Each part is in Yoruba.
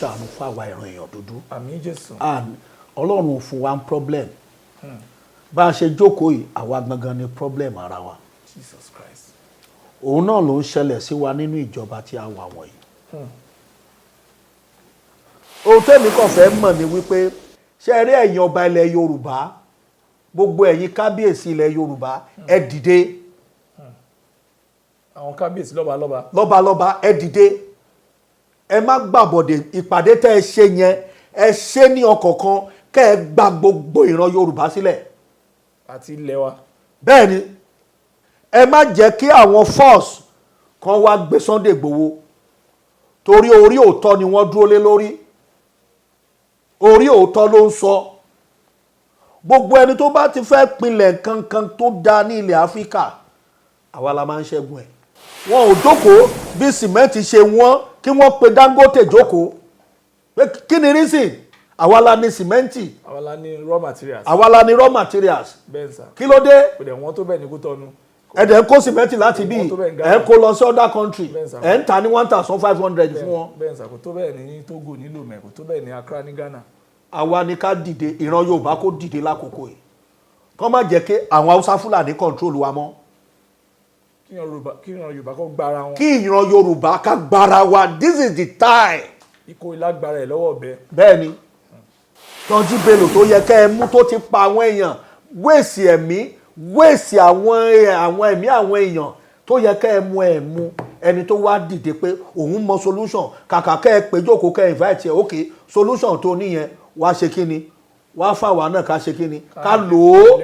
ṣàánú fún àwa ìran èèyàn dúdú. Àmín Jésù. And Ọlọ́run fún wa problem. Bá a ṣe jókòó yìí, àwa gangan ni problem ara wa. Jesus Christ. Òun náà ló ń ṣẹlẹ̀ sí wa nínú ìjọba tí a wà wọ̀nyí. Ohun tẹ́mi kàn fẹ́ mọ̀ ni wípé ṣé rí ẹ̀yin ọba ilẹ̀ Yorùbá, gbogbo ẹ̀yin kábíyèsí ilẹ̀ Yorùbá, ẹ dìde. Àwọn kábíyèsí lọ́balọ́ba. Lọ́balọ́ba ẹ dìde. Ẹ má gbàbọ̀dè ìpàdé tẹ́ ẹ ṣe yẹn, ẹ ṣe ní ọ̀kọ̀ọ̀kan kẹ́ ẹ gba gbogbo ìran Yorùbá sílẹ̀. Àti ilẹ̀ wa. Bẹ́ẹ̀ ni, ẹ má jẹ́ kí àwọn force kan wá gbé Sunday Igboho torí orí òótọ́ ni wọ́n dúró lé lórí. Orí òótọ́ ló ń sọ. Gbogbo ẹni tó bá ti fẹ́ pinlẹ̀ kankan tó dáa ní ilẹ̀ Áfíríkà, àwa la máa ń ṣẹ́gun ẹ̀. Wọn ò jókòó bí sìmẹ́ǹtì ṣe wọ́n kí wọ́n pe Dangote jókòó. Kí ni reason? Àwa la ní sìmẹ́ǹtì. Àwa la ní raw materials. Àwa la ní raw materials. Bẹ́ẹ̀ sà. Kí ló dé? Kò dẹ̀ wọ́n tó bẹ́ẹ̀ ní Kútọ́nù. Ẹ̀dẹ̀ ń kó sìmẹ́ǹtì láti bí ẹ̀ kó lọ sí other country ẹ̀ ń ta ní 1,500 fún wọn. Bẹ́ẹ̀ sà, kò tó bẹ́ẹ̀ ní Togo ní Lomé, kò tó bẹ́ẹ̀ ní Accra ní Ghana. Àwa ni ká dìde, ìran Yorùbá kó dìde lákòókò yìí. Kọ́ má jẹ́ kí àwọn Haúsá Fúlàní control wa mọ́. Kí ìran Yorùbá kó gbára wọn. Kí ìran Yorùbá ká gbára wa, this is the time. Ikó ìlágbára ẹ̀ lọ́wọ́ ọ̀bẹ. Bẹ́ẹ̀ ni, Tọ́jú Bello tó yẹ kẹ́ ẹ mú tó ti pa àwọn èèyàn, wéèsì ẹ̀mí, wéèsì àwọn ẹ̀mí àwọn èèyàn tó yẹ kẹ́ ẹ mú ẹ̀ mú. Ẹni tó wá dìde pé òun mọ solution, kàkà kẹ́ ẹ pé jókòó kẹ́ ẹ invite ẹ, okay, solution tó níyẹn wá ṣe kí ni? Wá fáwa náà ká ṣe kí ni? Ká lò ó.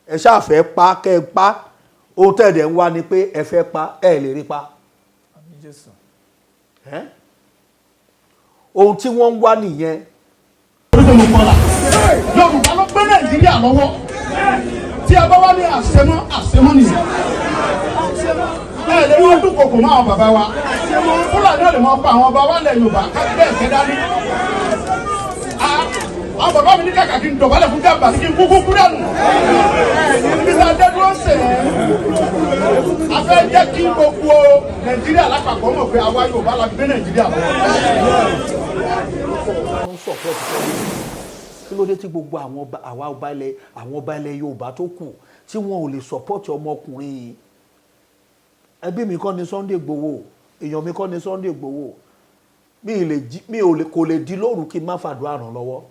Ẹ ṣáà fẹ́ pa kẹ́ ẹ pa. Ohun tẹ̀dẹ̀ ń wá ni pé ẹ fẹ́ pa, ẹ lè rí pa. Àmín Jésù. Ohun tí wọ́n ń wá nìyẹn. Yorùbá ló gbé Nàìjíríà lọ́wọ́. Tí a bá wá ní àṣemọ́ nìyẹn. Bẹ́ẹ̀ lè wọ́n dúnkokò mọ́ àwọn bàbá wa. Fúlàní ò lè mọ pa àwọn ọba wa lẹ̀ Yorùbá bẹ́ẹ̀ kẹ́ dání. Àwọn bàbá mi ní kàkà kí n dọ̀bálẹ̀ fún gàmbà kí n kúkú kú dànù. Nígbà dẹ́dúró sè é. A fẹ́ jẹ́ kí gbogbo Nàìjíríà lápapọ̀ mọ̀ pé àwa Yorùbá la gbé Nàìjíríà lọ́wọ́. Kí ló dé tí gbogbo àwọn ọba ilẹ̀ Yorùbá tó kù tí wọn ò lè support ọmọkùnrin yìí? Ẹbí mi kọ́ ni Sunday Igboho, èèyàn mi kọ́ ni Sunday Igboho. Kò lè di lóru kí n má fàdúrà ràn lọ́wọ́.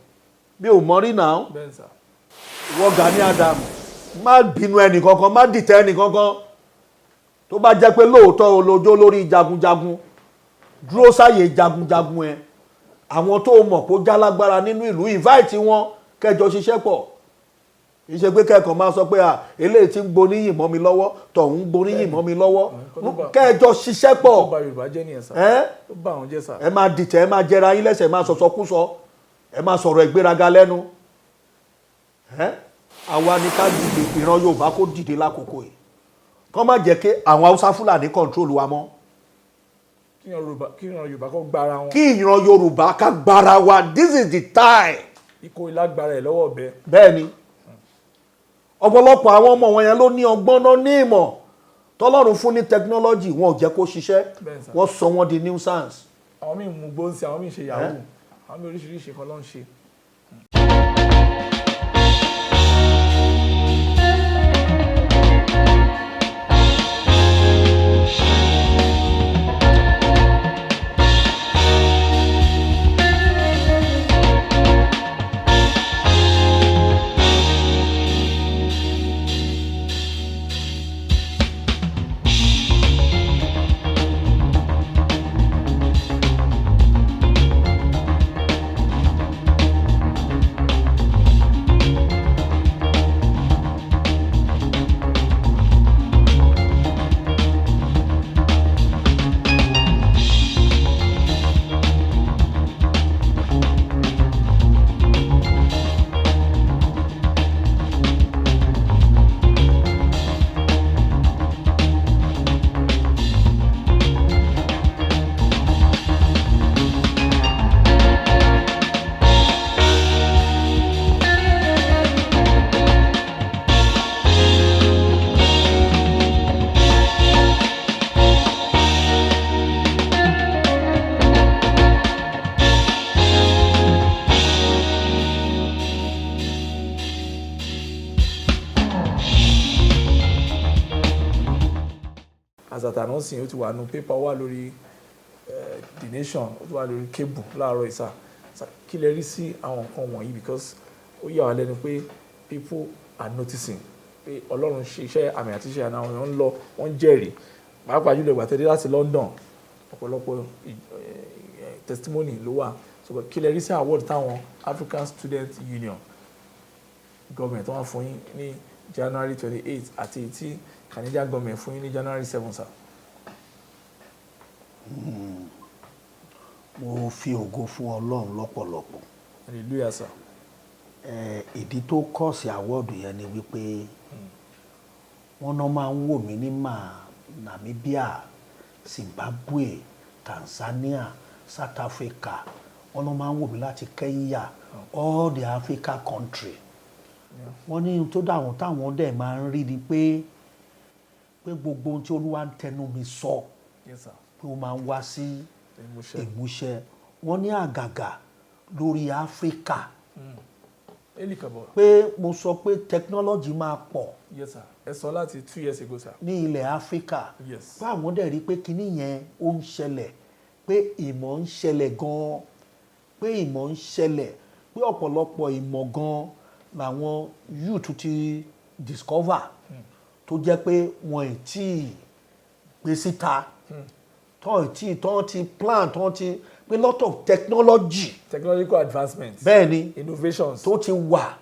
Mi ò mọ̀ rí náà. Ìwọ Gani Adam, má bínú ẹnì kankan, má dìtẹ̀ ẹnì kankan. Tó bá jẹ́ pé lóòótọ́ olójó lórí jagunjagun, dúró sáyè jagunjagun ẹ. Àwọn tó mọ̀ kó jálágbára nínú ìlú invite wọn kẹjọ ṣiṣẹ́ pọ̀. Ìṣe pé kẹ́kọ̀ọ́ máa sọ pé eléyìí tí ń gboníyìn mọ́ mi lọ́wọ́, tọ̀hún ń gboníyìn mọ́ mi lọ́wọ́. Kẹjọ ṣiṣẹ́ pọ̀. Ẹ máa dìtẹ̀, ẹ máa jẹra yín lẹ́sẹ̀, ẹ máa sọ̀sọkúsọ, ẹ máa sọ̀rọ̀ ìgbéraga lẹ́nu. Àwa ni ká dìde, ìran Yorùbá kó dìde lákòókò yìí. Kọ́ má jẹ́ kí àwọn Haúsá Fúlàní control wa mọ́. Kí ìran Yorùbá kó gbára wọn. Kí ìran Yorùbá ká gbára wa, this is the time. Ikó ìlágbára ẹ̀ lọ́wọ́ ọ̀bẹ. Bẹ́ẹ̀ ni, ọ̀pọ̀lọpọ̀ àwọn ọmọ wọn yẹn ló ní ọgbọ́n náà ní ìmọ̀ tọ́lọ́run fún ní technology, wọn ò jẹ́ kó ṣiṣẹ́, wọ́n sọ wọ́n di nuisance. Àwọn míì mú gbóǹsì, àwọn míì ṣe yahoo, àwọn míì oríṣiríṣi kan ló ń ṣe. as at announcing ó ti wà nù paper wà lórí The Nation ó ti wà lórí cable láàárọ̀ ìsà kí lè rí sí àwọn nǹkan wọ̀nyí because ó yà wá lẹ́nu pé people are noticing pé Ọlọ́run ṣe iṣẹ́ àmì àti iṣẹ́ àná àwọn èèyàn ń lọ wọ́n ń jẹ́rìí pàápàá jùlọ ìgbà tẹ́lẹ̀ láti London ọ̀pọ̀lọpọ̀ testimony ló wà so kí lè rí sí award táwọn African Student Union government wọ́n fún yín ní January 28 àti tí Canadian government fún yín ní January 7 sir. Mo fi ògo fún Ọlọ́run lọ́pọ̀lọpọ̀. Hallelujah sir. Ìdí tó kọ́ọ̀sì àwọ́ọ̀dù yẹn ni wípé wọ́n náà máa ń wò mí ní Namibia, Zimbabwe, Tanzania, South Africa, wọ́n náà máa ń wò mí láti Kenya, all the Africa country. Wọ́n ní tó dáhùn táwọn dẹ̀ máa ń rí ni pé gbogbo ohun tí Olúwa ń tẹnu mi sọ pé ó máa ń wá sí ìmúṣẹ. Wọ́n ní àgàgà lórí Áfíríkà pé mo sọ pé technology máa pọ̀. Yes sir. Ẹ sọ láti 2 years ago sir. Ní ilẹ̀ Áfíríkà. Yes. Pé àwọn dẹ̀ rí pé kinní yẹn ó ń ṣẹlẹ̀, pé ìmọ̀ ń ṣẹlẹ̀ gan-an, pé ìmọ̀ ń ṣẹlẹ̀, pé ọ̀pọ̀lọpọ̀ ìmọ̀ gan-an làwọn youth ti discover tó jẹ́ pé wọ́n ì tí ì gbé síta, tó ti plan, tó ti pé lot of technological advancement. Bẹ́ẹ̀ni. Innovations. Tó ti wà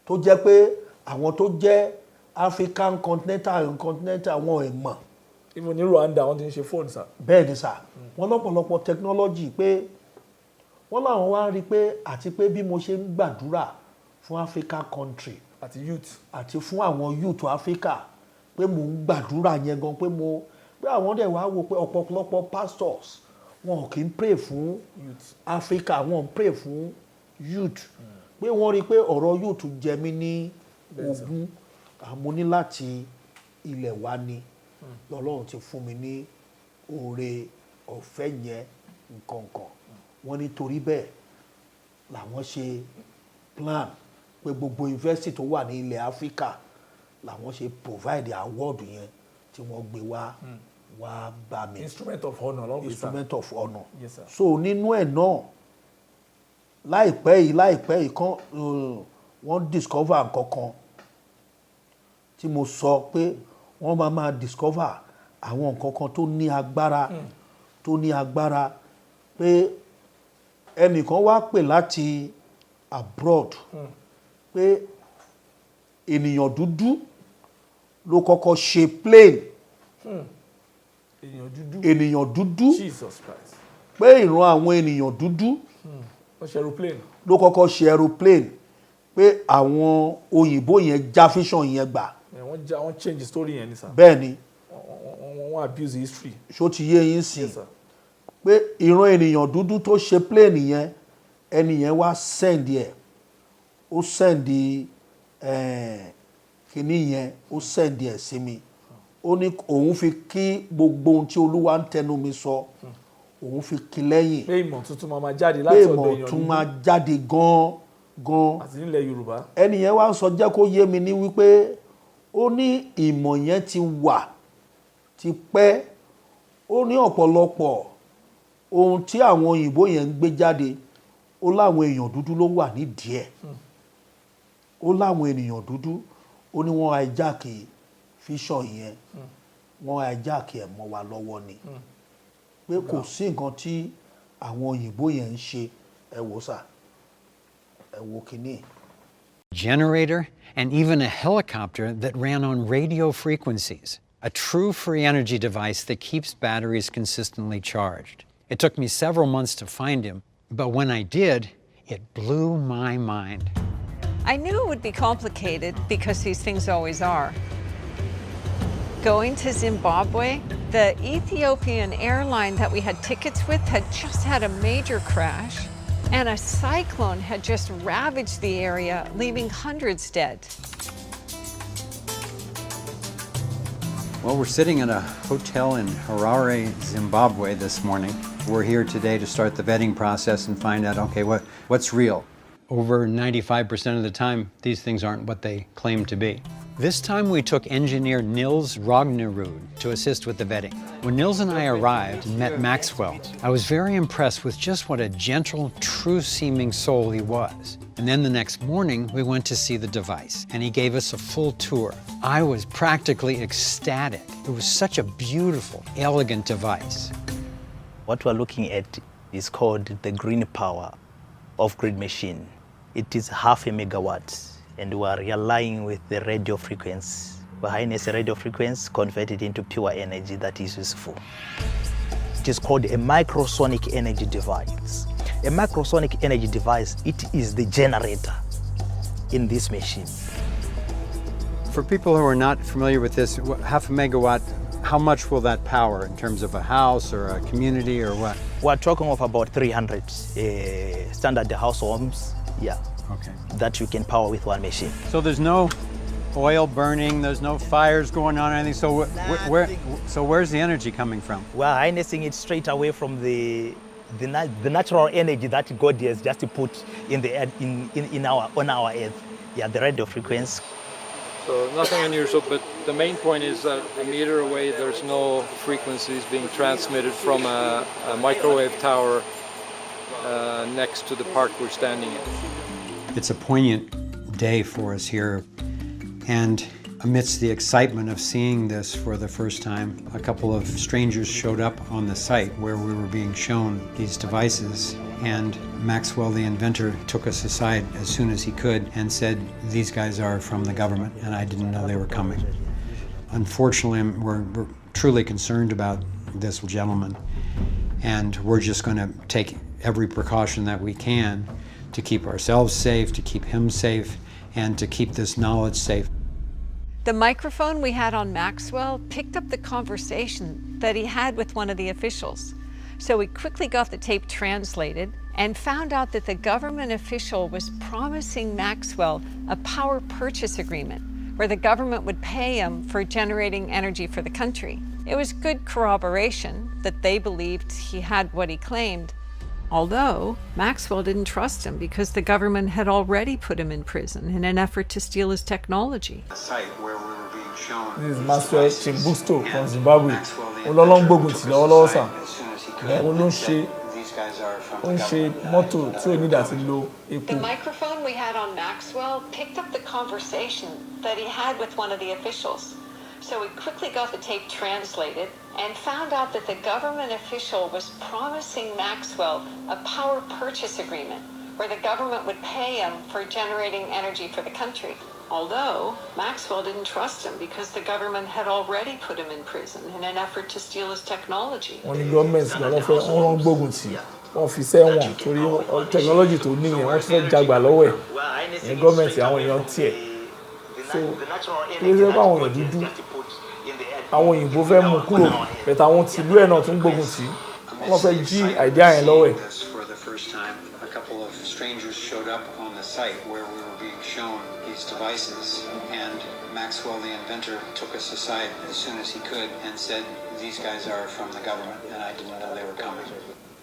tó jẹ́ pé àwọn tó jẹ́ African continental wọn ì mọ̀. Even ní Rwanda wọ́n ti ń ṣe phone sir. Bẹ́ẹ̀ni sir. Wọ́n lọ́pọ̀lọpọ̀ technology pé wọ́n láwọn wá rí pé àti pé bí mo ṣe ń gbàdúrà fún African country àti youth àti fún àwọn youth Africa pé mo ń gbàdúrà yẹn gan pé àwọn dẹ̀ wá wò pé ọ̀pọ̀lọpọ̀ pastors wọn kì í pray fún Africa, wọn pray fún youth pé wọ́n rí pé ọ̀rọ̀ youth jẹ mí ní ogún àmọ́ ní láti ilẹ̀ wa ni lọ́lọ́run ti fún mi ní oore ọ̀fẹ́ yẹn nǹkankan. Wọ́n ní torí bẹ́ẹ̀ làwọn ṣe plan pé gbogbo university tó wà ní ilẹ̀ Africa làwọn ṣe provide award yẹn tí wọ́n gbé wá bá mi. Instrument of honour lọ́wọ́ Instrument of honour. Yes sir. So nínú ẹ̀ náà láìpẹ́ yìí kan wọ́n discover nǹkankan tí mo sọ pé wọ́n máa discover àwọn nǹkankan tó ní agbára pé ẹnìkan wá pè láti abroad pé ènìyàn dúdú ló kọ́kọ́ ṣe plane. Ènìyàn dúdú. Jesus Christ. Pé ìran àwọn ènìyàn dúdú ló kọ́kọ́ ṣe aeroplane pé àwọn òyìnbó yẹn já vision yẹn gbà. Wọ́n change story yẹn ni sir. Bẹ́ẹ̀ni. Wọ́n abuse history. Ṣó ti yé yín sí pé ìran ènìyàn dúdú tó ṣe plane yẹn ẹni yẹn wá send ẹ̀ ó send kìíní yẹn ó send ẹ̀ sí mi ó ní òun fi kí gbogbo ohun tí Olúwa ń tẹnu mi sọ òun fi kí lẹ́yìn pé ìmọ̀ tuntun máa jáde láti ọ̀dọ̀ èèyàn pé ìmọ̀ tún máa jáde gan àti nílẹ̀ Yorùbá. ẹni yẹn wá sọ jẹ́ kó yé mi ní wípé ó ní ìmọ̀ yẹn ti wà ti pẹ́ ó ní ọ̀pọ̀lọpọ̀ ohun tí àwọn òyìnbó yẹn ń gbé jáde ó láwọn èèyàn dúdú ló wà nídìí ẹ̀ ó láwọn ènìyàn dúdú ó ní wọ́n hijack fíṣọ̀ yẹn wọ́n hijack ẹ̀ mọ́ wa lọ́wọ́ ni pé kò sí nǹkan tí àwọn òyìnbó yẹn ń ṣe ẹ wò sà ẹ wò kínní. Generator and even a helicopter that ran on radio frequencies, a true free energy device that keeps batteries consistently charged. It took me several months to find him, but when I did, it blew my mind. I knew it would be complicated because these things always are. Going to Zimbabwe, the Ethiopian airline that we had tickets with had just had a major crash, and a cyclone had just ravaged the area, leaving hundreds dead. Well, we're sitting at a hotel in Harare, Zimbabwe this morning. We're here today to start the vetting process and find out, okay, what's real? Over 95% of the time, these things aren't what they claim to be. This time we took engineer Nils Ragnerud to assist with the vetting. When Nils and I arrived and met Maxwell, I was very impressed with just what a gentle, true-seeming soul he was. And then the next morning, we went to see the device, and he gave us a full tour. I was practically ecstatic. It was such a beautiful, elegant device. What we're looking at is called the green power off-grid machine. It is 0.5 megawatt, and we are relying with the radio frequency. We harness the radio frequency, convert it into pure energy that is useful. It is called a microsonic energy device. A microsonic energy device, it is the generator in this machine. For people who are not familiar with this, 0.5 megawatt, how much will that power in terms of a house or a community or what? We're talking of about 300 standard house homes, yeah. Okay. That you can power with one machine. So there's no oil burning, there's no fires going on or anything, so where's the energy coming from? We're harnessing it straight away from the natural energy that God has just put in the earth, on our earth. Yeah, the radio frequency. So nothing unusual, but the main point is that a meter away there's no frequencies being transmitted from a microwave tower next to the park we're standing in. It's a poignant day for us here, and amidst the excitement of seeing this for the first time, a couple of strangers showed up on the site where we were being shown these devices, and Maxwell, the inventor, took us aside as soon as he could and said, "These guys are from the government," and I didn't know they were coming. Unfortunately, we're truly concerned about this gentleman, and we're just going to take every precaution that we can to keep ourselves safe, to keep him safe, and to keep this knowledge safe. The microphone we had on Maxwell picked up the conversation that he had with one of the officials. So we quickly got the tape translated and found out that the government official was promising Maxwell a power purchase agreement where the government would pay him for generating energy for the country. It was good corroboration that they believed he had what he claimed. Although Maxwell didn't trust him because the government had already put him in prison in an effort to steal his technology. The site where we were being shown. This is Maxwell Chimbusto from Zimbabwe. Ololong gbógun tì lọ́wọ́lọ́wọ́ sà. Ó ń ṣe mọ́tò tí ò ní ìdásí lo epo. The microphone we had on Maxwell picked up the conversation that he had with one of the officials. So we quickly got the tape translated and found out that the government official was promising Maxwell a power purchase agreement where the government would pay him for generating energy for the country. Although Maxwell didn't trust him because the government had already put him in prison in an effort to steal his technology. Wọ́n ní gọ́ọ̀mẹ̀ntì lọ́wọ́ fẹ́ wọ́n gbógun tì wọ́n fi sẹ́wọ̀n torí technology tó ní yẹn wọ́n fẹ́ jagbà lọ́wọ́ ẹ̀ ní gọ́ọ̀mẹ̀ntì àwọn èèyàn tiẹ̀. So kí ló dé bá àwọn èèyàn dúdú àwọn òyìnbó fẹ́ mú kúrò bẹ̀tẹ̀ àwọn tìlú ẹ̀ náà tún gbógun tì wọ́n fẹ́ jí àìdíà yẹn lọ́wọ́ ẹ̀. For the first time, a couple of strangers showed up on the site where we were being shown these devices, and Maxwell, the inventor, took us aside as soon as he could and said, "These guys are from the government," and I didn't know they were coming.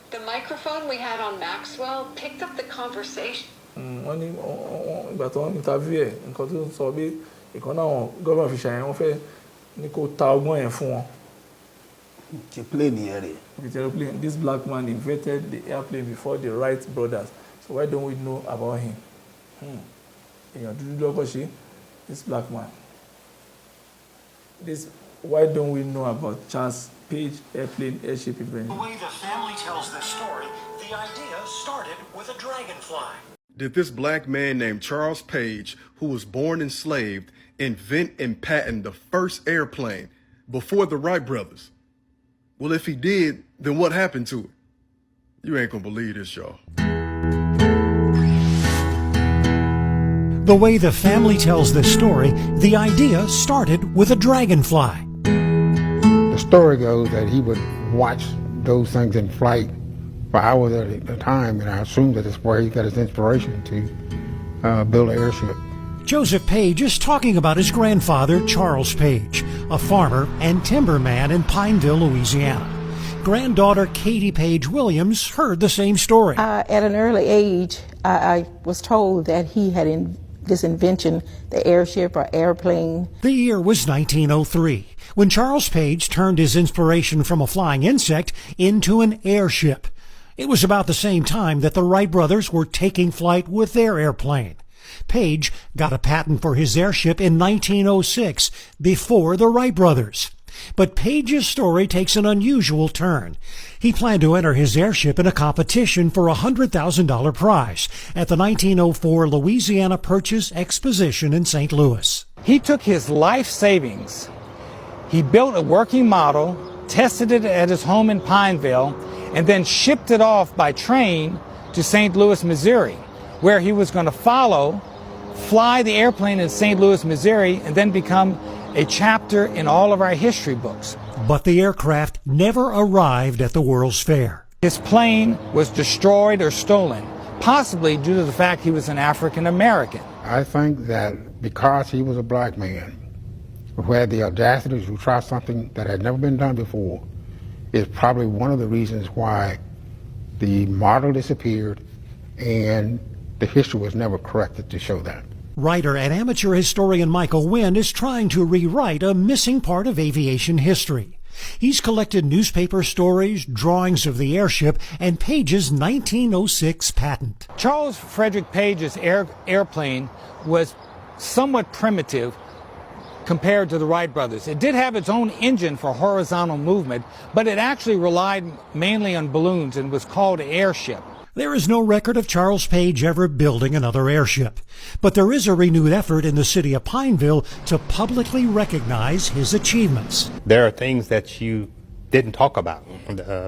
The microphone we had on Maxwell picked up the conversation. Wọ́n ní ìgbà tó ń interview ẹ̀ nǹkan tó ń sọ bí ìkan náà wọn government official yẹn wọ́n fẹ́ ní kó ta ọgbọ́n yẹn fún wọn. Ti plane yẹn rè. With aeroplane, this black man invented the airplane before the Wright brothers. So why don't we know about him? Èèyàn dúdú lọ́kọ̀ ṣe, this black man. Why don't we know about Charles Page airplane airship invention? The way the family tells this story, the idea started with a dragonfly. Did this black man named Charles Page, who was born enslaved, invent and patent the first airplane before the Wright brothers? Well, if he did, then what happened to it? You ain't gonna believe this, y'all. The way the family tells this story, the idea started with a dragonfly. The story goes that he would watch those things in flight for hours at a time, and I assume that it's where he got his inspiration to build an airship. Joseph Page is talking about his grandfather, Charles Page, a farmer and timberman in Pineville, Louisiana. Granddaughter Katie Page Williams heard the same story. At an early age, I was told that he had this invention, the airship or airplane. The year was 1903, when Charles Page turned his inspiration from a flying insect into an airship. It was about the same time that the Wright brothers were taking flight with their airplane. Page got a patent for his airship in 1906, before the Wright brothers. But Page's story takes an unusual turn. He planned to enter his airship in a competition for a $100,000 prize at the 1904 Louisiana Purchase Exposition in St. Louis. He took his life savings. He built a working model, tested it at his home in Pineville, and then shipped it off by train to St. Louis, Missouri, where he was going to fly the airplane in St. Louis, Missouri, and then become a chapter in all of our history books. But the aircraft never arrived at the World's Fair. His plane was destroyed or stolen, possibly due to the fact he was an African American. I think that because he was a black man who had the audacity to try something that had never been done before is probably one of the reasons why the model disappeared and the history was never corrected to show that. Writer and amateur historian Michael Wynn is trying to rewrite a missing part of aviation history. He's collected newspaper stories, drawings of the airship, and Page's 1906 patent. Charles Frederick Page's airplane was somewhat primitive compared to the Wright brothers. It did have its own engine for horizontal movement, but it actually relied mainly on balloons and was called an airship. There is no record of Charles Page ever building another airship, but there is a renewed effort in the city of Pineville to publicly recognize his achievements. There are things that you didn't talk about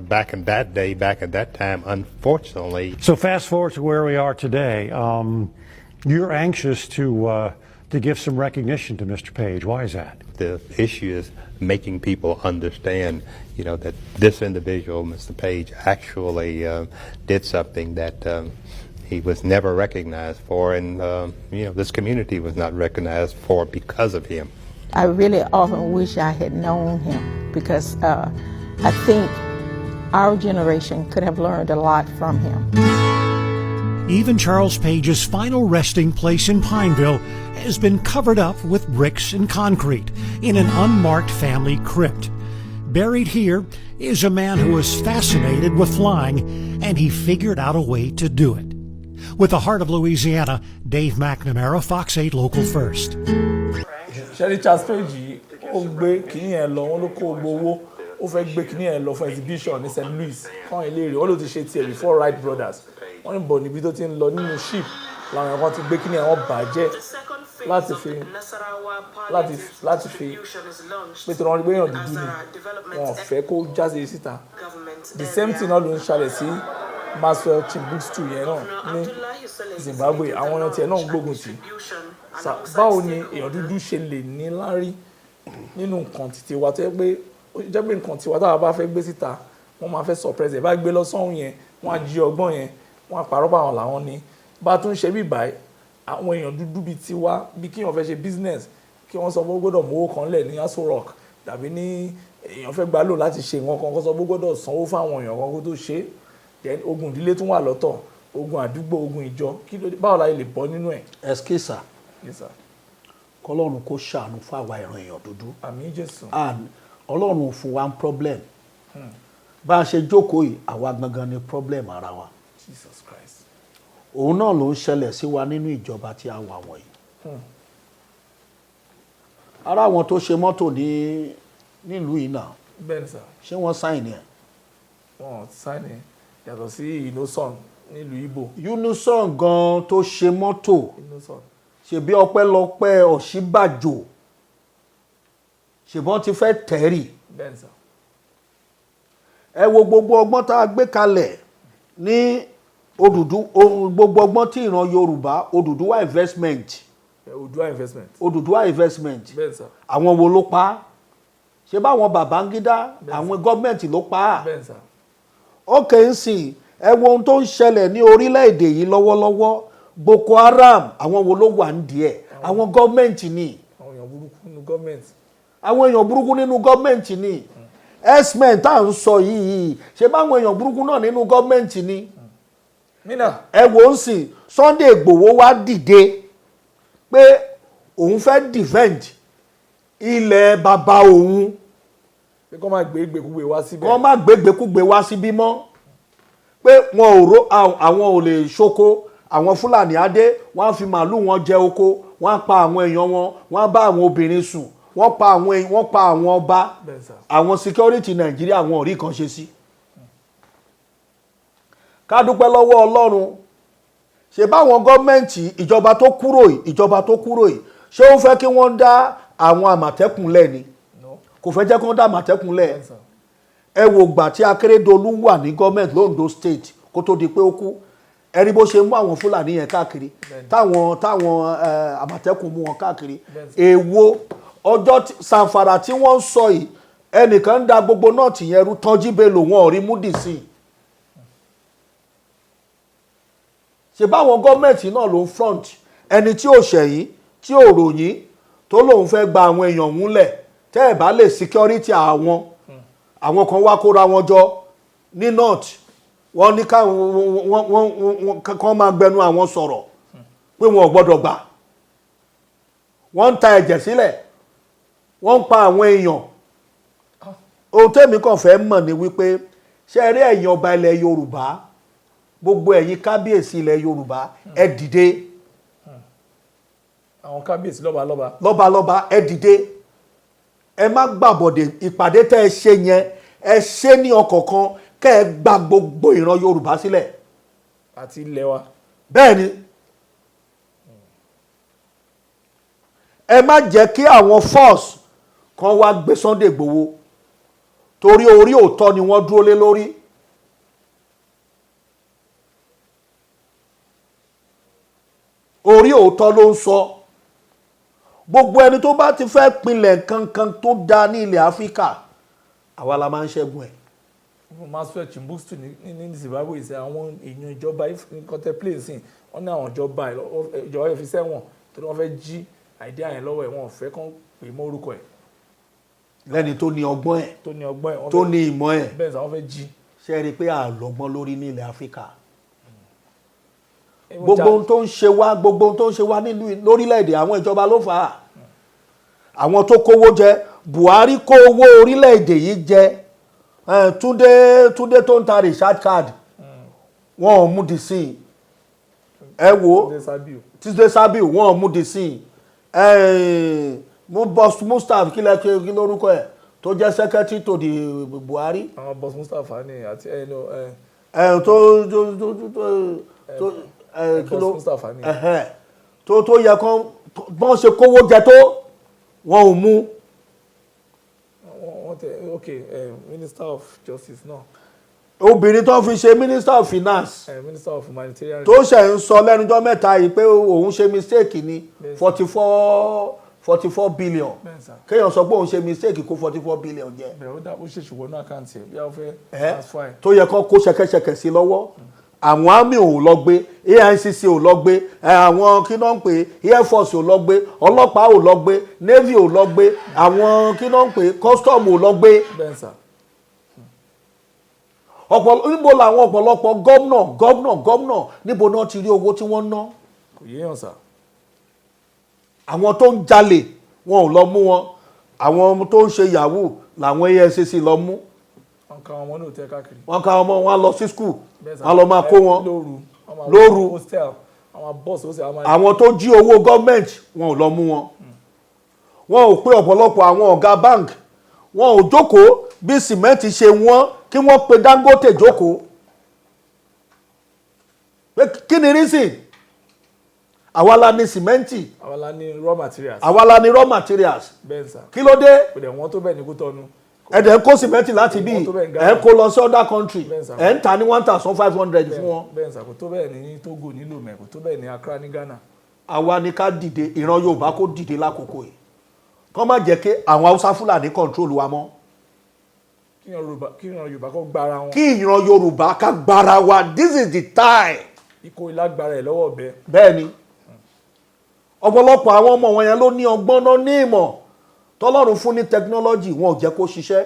back in that day, back at that time, unfortunately. So fast forward to where we are today. You're anxious to give some recognition to Mr. Page. Why is that? The issue is making people understand, that this individual, Mr. Page, actually did something that he was never recognized for, and this community was not recognized for because of him. I really often wish I had known him because I think our generation could have learned a lot from him. Even Charles Page's final resting place in Pineville has been covered up with bricks and concrete in an unmarked family crypt. Buried here is a man who was fascinated with flying, and he figured out a way to do it. With the heart of Louisiana, Dave McNamara, Fox 8 Local First. Ṣẹ́rí Charles Page ó gbé kìíní ẹ̀ lọ, wọ́n ló kó gbowó, ó fẹ́ gbé kìíní ẹ̀ lọ fún exhibition ní St. Louis, kan ilé rẹ̀, wọ́n ló ti ṣe tiẹ̀ before Wright brothers. Wọ́n ní bọ̀ níbi tó ti ń lọ nínú ship làwọn ẹ̀kọ́ ti gbé kìíní ẹ̀ wọ́n bàjẹ́ láti fi pé tí wọ́n rí gbéyàn dúdú ni wọ́n fẹ́ kó jáde síta. The same thing náà ló ń ṣẹlẹ̀ sí Maxwell Chibuktu yẹn náà ní Zimbabwe, àwọn èèyàn tiẹ̀ náà ń gbógun tì. Báwo ni èèyàn dúdú ṣe lè ní lárí nínú nǹkan títí wa tó yẹ pé ó jẹ́ pé nǹkan tiwa táwa bá fẹ́ gbé síta wọ́n máa fẹ́ surprise ẹ̀ bá gbé lọ sọ́hún yẹn wọ́n á jí ọgbọ́n yẹn wọ́n á parọ́ bá wọn làwọn ní bá tún ṣe bí báyìí àwọn èèyàn dúdú bíi tiwa bí kí wọ́n fẹ́ ṣe business kí wọ́n sọ pé ó gbọ́dọ̀ mówó kan lẹ̀ ní Aso Rock tàbí ní èèyàn fẹ́ gbà lò láti ṣe nǹkan kan kó sọ pé ó gbọ́dọ̀ sanwó fáwọn èèyàn kan kó tó ṣe é ogun ìdílé tún wà lọ́tọ̀ ogun àdúgbò ogun ìjọ kí ló dé báwo la lè bọ́ nínú ẹ̀. ẹskísà kọlọ́run kó ṣàánú fún àwa ìran èèyàn dúdú. àmín Jésù. ọlọ́run fún wa ń problem bá a ṣe jókòó yìí àwa gangan ni problem ara wa. Jesus Christ. òun náà ló ń ṣẹlẹ̀ sí wa nínú ìjọba tí a wà wọ̀nyí. ara àwọn tó ṣe mọ́tò nílùú yìí náà. bẹ́ẹ̀ni sà. ṣé wọ́n sáìn ẹ̀. wọ́n sáìn ẹ̀ yàtọ̀ sí Innocent nílùú Igbo. Innocent gan tó ṣe mọ́tò. Innocent. ṣebí ọpẹ́lọpẹ́ Ọ̀ṣínbàjò ṣùgbọ́n ti fẹ́ tẹ̀rì. bẹ́ẹ̀ni sà. ẹ wo gbogbo ọgbọ́n tá a gbé kalẹ̀ ní gbogbo ọgbọ́n tí ìran Yorùbá Odùduwà investment. Odùduwà investment. bẹ́ẹ̀ni sà. àwọn wo ló pa á ṣé báwọn Babangida àwọn gọ́ọ̀mẹ̀ntì ló pa á. bẹ́ẹ̀ni sà. ókè ń sìn ẹ wo ohun tó ń ṣẹlẹ̀ ní orílẹ̀-èdè yìí lọ́wọ́lọ́wọ́ Boko Haram àwọn wo ló wà ń díẹ̀ àwọn gọ́ọ̀mẹ̀ntì ni. àwọn èèyàn burúkú nínú gọ́ọ̀mẹ̀ntì. àwọn èèyàn burúkú nínú gọ́ọ̀mẹ̀ntì ni. X-Men tá à ń sọ yìí ṣé báwọn èèyàn burúkú náà nínú gọ́ọ̀mẹ̀ntì ni. mina. ẹ wò ó sìn Sunday Igboho wá dìde pé òun fẹ́ defend ilẹ̀ bàbá òun. pé kọ́ máa gbé ìgbèkúgbè wá síbẹ̀. kọ́ máa gbé ìgbèkúgbè wá síbí mọ́. pé àwọn ò lè ṣoko, àwọn Fúlàní adé wọ́n á fi màálù wọn jẹ oko, wọ́n á pa àwọn èèyàn wọn, wọ́n á bá àwọn obìnrin sùn, wọ́n pa àwọn ọba, àwọn security Nàìjíríà wọn ò rí kan ṣe sí. ká dúpẹ́ lọ́wọ́ Ọlọ́run, ṣe báwọn gọ́ọ̀mẹ̀ntì ìjọba tó kúrò yìí ṣé ó fẹ́ kí wọ́n dá àwọn àmọ̀tẹ́kùn lẹ̀ ni? Kò fẹ́ jẹ́ kí wọ́n dá àmọ̀tẹ́kùn lẹ̀. Ẹ wo gbà tí Akérédolú wà ní gọ́ọ̀mẹ̀ntì l'Ondo state kó tó di pé ó kú, ẹ rí bó ṣe mú àwọn Fúlàní yẹn káàkiri, táwọn àmọ̀tẹ́kùn mú wọn káàkiri. Èwo ọjọ́ Sàǹfàrà tí wọ́n ń sọ yìí, ẹnìkan ń da gbogbo nọ́ọ̀tì yẹn rú, Tọ́jí Bello wọn ò rí mú dì sí i. ṣe báwọn gọ́ọ̀mẹ̀ntì náà ló ń front ẹni tí ò ṣẹ̀yìn tí ò ròyìn tó lóun fẹ́ gba àwọn èèyàn múlẹ̀ tẹ́ ẹ̀ bá lè security àwọn kan wá kóra wọn jọ ní north wọ́n ní kán máa gbẹnu àwọn sọ̀rọ̀ pé wọn ò gbọ́dọ̀ gbà, wọ́n ń ta ẹ̀jẹ̀ sílẹ̀, wọ́n ń pa àwọn èèyàn. Ohun tẹ́mi kàn fẹ́ mọ̀ ni wípé ṣé rí ẹ̀yin ọba ilẹ̀ Yorùbá, gbogbo ẹ̀yin kábíyèsí ilẹ̀ Yorùbá, ẹ dìde. Àwọn kábíyèsí lọ́balọ́ba. Lọ́balọ́ba ẹ dìde. Ẹ má gbàbọ̀dè ìpàdé tẹ́ ẹ ṣe yẹn, ẹ ṣe ní ọ̀kọ̀ọ̀kan kẹ́ ẹ gba gbogbo ìran Yorùbá sílẹ̀. Àti ilẹ̀ wa. Bẹ́ẹ̀ ni. Ẹ má jẹ́ kí àwọn force kan wá gbé Sunday Igboho torí orí òótọ́ ni wọ́n dúró lé lórí. Orí òótọ́ ló ń sọ. Gbogbo ẹni tó bá ti fẹ́ pinlẹ̀ kankan tó dá ní ilẹ̀ Áfíríkà, àwa la máa ń ṣẹ́gun ẹ̀. Maxwell Chimbustu ní Zimbabwe ṣe àwọn èèyàn ìjọba contemplate sí wọ́n ní àwọn ìjọba yẹn fi sẹ́wọ̀n torí wọ́n fẹ́ jí àìdí àyẹn lọ́wọ́ ẹ̀, wọ́n fẹ́ kán pè mọ́ orúkọ ẹ̀. Lẹ́ni tó ní ọgbọ́n ẹ̀, tó ní ìmọ̀ ẹ̀, bẹ́ẹ̀ sọ wọ́n fẹ́ jí. ṣe rí i pé àlọ́gbọ́n lórí ní ilẹ̀ Áfíríkà. Gbogbo ohun tó ń ṣe wá lórílẹ̀‐èdè àwọn ìjọba ló fà á. Àwọn tó kówó jẹ, Buhari kó owó orílẹ̀‐èdè yìí jẹ. Túndé tó ń ta recharge card wọn ò mú di sí i. Ẹ wo Túndé Sábìù wọn ò mú di sí i. Mustapha kí lórúkọ ẹ̀ tó jẹ́ secretary to the Buhari. Àwọn boss Mustapha ni àti tó yẹ kán bọ́n ṣe kówó jẹ tó wọn ò mú. Minister of Justice náà. Obìnrin tó fi ṣe Minister of Finance. Minister of Humanitarian. tó ṣe ń sọ lẹ́nujọ́ mẹ́ta yìí pé òun ṣe mistake ní 44 billion. Kéèyàn sọ pé òun ṣe mistake kó 44 billion jẹ. Bẹ̀rẹ̀ ó dá ó ṣe ṣùgbọ́n náà àkáǹtì ẹ̀ bí a fẹ́. Tó yẹ kán kó ṣẹ̀kẹ̀ṣẹ̀kẹ̀ sí lọ́wọ́. Àwọn army ò lọ gbé, AICC ò lọ gbé, àwọn kí náà ń pè Air Force ò lọ gbé, ọlọ́pàá ò lọ gbé, Navy ò lọ gbé, àwọn kí náà ń pè custom ò lọ gbé. Níbo làwọn ọ̀pọ̀lọpọ̀ gómìnà níbo náà ti rí owó tí wọ́n ná? Kò yéèyàn sà. Àwọn tó ń jalè wọn ò lọ mú wọn, àwọn tó ń ṣe yahoo làwọn EFCC lọ mú. Wọ́n ká ọmọ náà tẹ́ káàkiri. Wọ́n ká ọmọ wọn lọ sí school, wọ́n lọ máa kó wọn lóru. Àwọn tó jí owó gọ́ọ̀mẹ̀ntì wọn ò lọ mú wọn. Wọn ò pé ọ̀pọ̀lọpọ̀ àwọn ọ̀gá bank wọn ò jókòó bí sìmẹ́ǹtì ṣe wọ́n kí wọ́n pe Dangote jókòó. Kí ni reason? Àwa la ní sìmẹ́ǹtì. Àwa la ní raw materials. Àwa la ní raw materials. Bẹ́ẹ̀ sà. Kí ló dé? Kò dẹ̀ wọ́n tó bẹ́ẹ̀ ní Kútọ́nù. Ẹ̀dẹ̀ ń kó sìmẹ́ǹtì láti bí ẹ̀ ń kó lọ sí other country ẹ̀ ń ta ní 1,500 fún wọn. Bẹ́ẹ̀ sà, kò tó bẹ́ẹ̀ ní Togo ní Lomé, kò tó bẹ́ẹ̀ ní Accra ní Ghana. Àwa ni ká dìde, ìran Yorùbá kó dìde lákòókò yìí. Kọ́ má jẹ́ kí àwọn Haúsá Fúlàní control wa mọ́. Kí ìran Yorùbá kó gbára wọn. Kí ìran Yorùbá ká gbára wa, this is the time. Ikó ìlágbára ẹ̀ lọ́wọ́ ọ̀bẹ. Bẹ́ẹ̀ ni ọ̀pọ̀lọpọ̀ àwọn ọmọ wọn yẹn ló ní ọgbọ́n náà ní ìmọ̀ tọ́lọ́run fún ní technology wọn ò jẹ́ kó ṣiṣẹ́,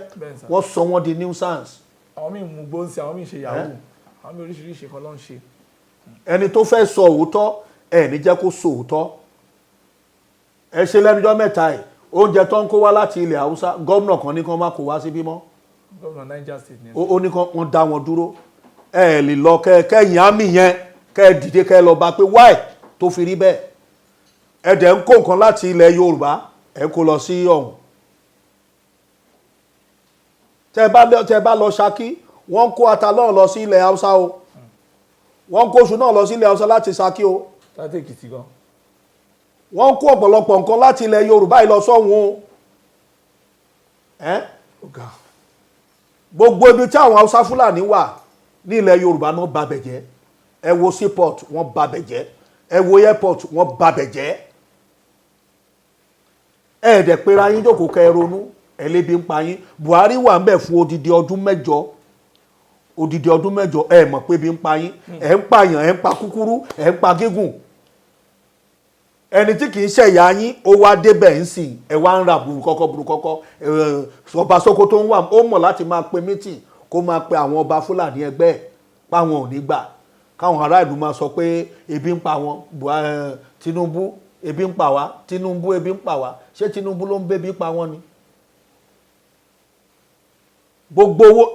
wọ́n sọ wọ́n di nuisance. Àwọn míì mú gbóǹsì, àwọn míì ṣe yahoo, àwọn míì oríṣiríṣi kan ló ń ṣe. Ẹni tó fẹ́ sọ òótọ́ ẹ̀ ní jẹ́ kó sọ òótọ́. ẹ ṣe lẹ́nujọ́ mẹ́ta ẹ̀ oúnjẹ tó ń kó wá láti ilẹ̀ Haúsá gómìnà kan ní kán má kó wá síbí mọ́. Gómìnà Niger State ni. ó ní kán wọ́n dá wọn dúró ẹ lè lọ kẹ́yìn àmì yẹn kẹ́ dìde kẹ́ lọ bá pé wáì tó fi rí bẹ́ẹ̀ ẹ dẹ̀ ń kó nǹkan láti ilẹ̀ Yorùbá ẹ kó lọ sí ọ̀hún. tẹ́ bá lọ Ṣakí wọ́n kó ata náà lọ sí ilẹ̀ Haúsá o wọ́n kó oṣù náà lọ sí ilẹ̀ Haúsá láti Ṣakí o. láti Èkìtì gan. wọ́n kó ọ̀pọ̀lọpọ̀ nǹkan láti ilẹ̀ Yorùbá yìí lọ sọ́hún o. gbogbo ibi tí àwọn Haúsá Fúlàní wà ní ilẹ̀ Yorùbá náà babẹ̀ jẹ́ ẹ wo seaport wọ́n babẹ̀ jẹ́ ẹ wo airport wọ́n babẹ̀ jẹ́ ẹ̀ẹ́dẹ̀ pera yín jókòó kẹ́ ẹ ronú ẹlẹ́bi ń pa yín Buhari wà ń bẹ̀ fún odidi ọdún mẹ́jọ ẹ mọ̀ pé bí ń pa yín ẹ̀ ń pààyàn ẹ̀ ń pa kúkúrú ẹ̀ ń pa gígùn ẹni tí kì í ṣẹ̀yà yín ó wá débẹ̀ ń sìn ẹ̀ wá ń ra burúkọ́kọ́ ọba Sókótó ń wà ó mọ̀ láti máa pe mítìn kó máa pe àwọn ọba Fúlàní ẹgbẹ́ ẹ̀ páwọn ò ní gbà káwọn ará ìlú máa sọ pé ebi ń pa wọn Tinubu ebi ń pa wá Tinubu ebi ń pa wá ṣé Tinubu ló ń bébí pa wọ́n ni. gbogbo owó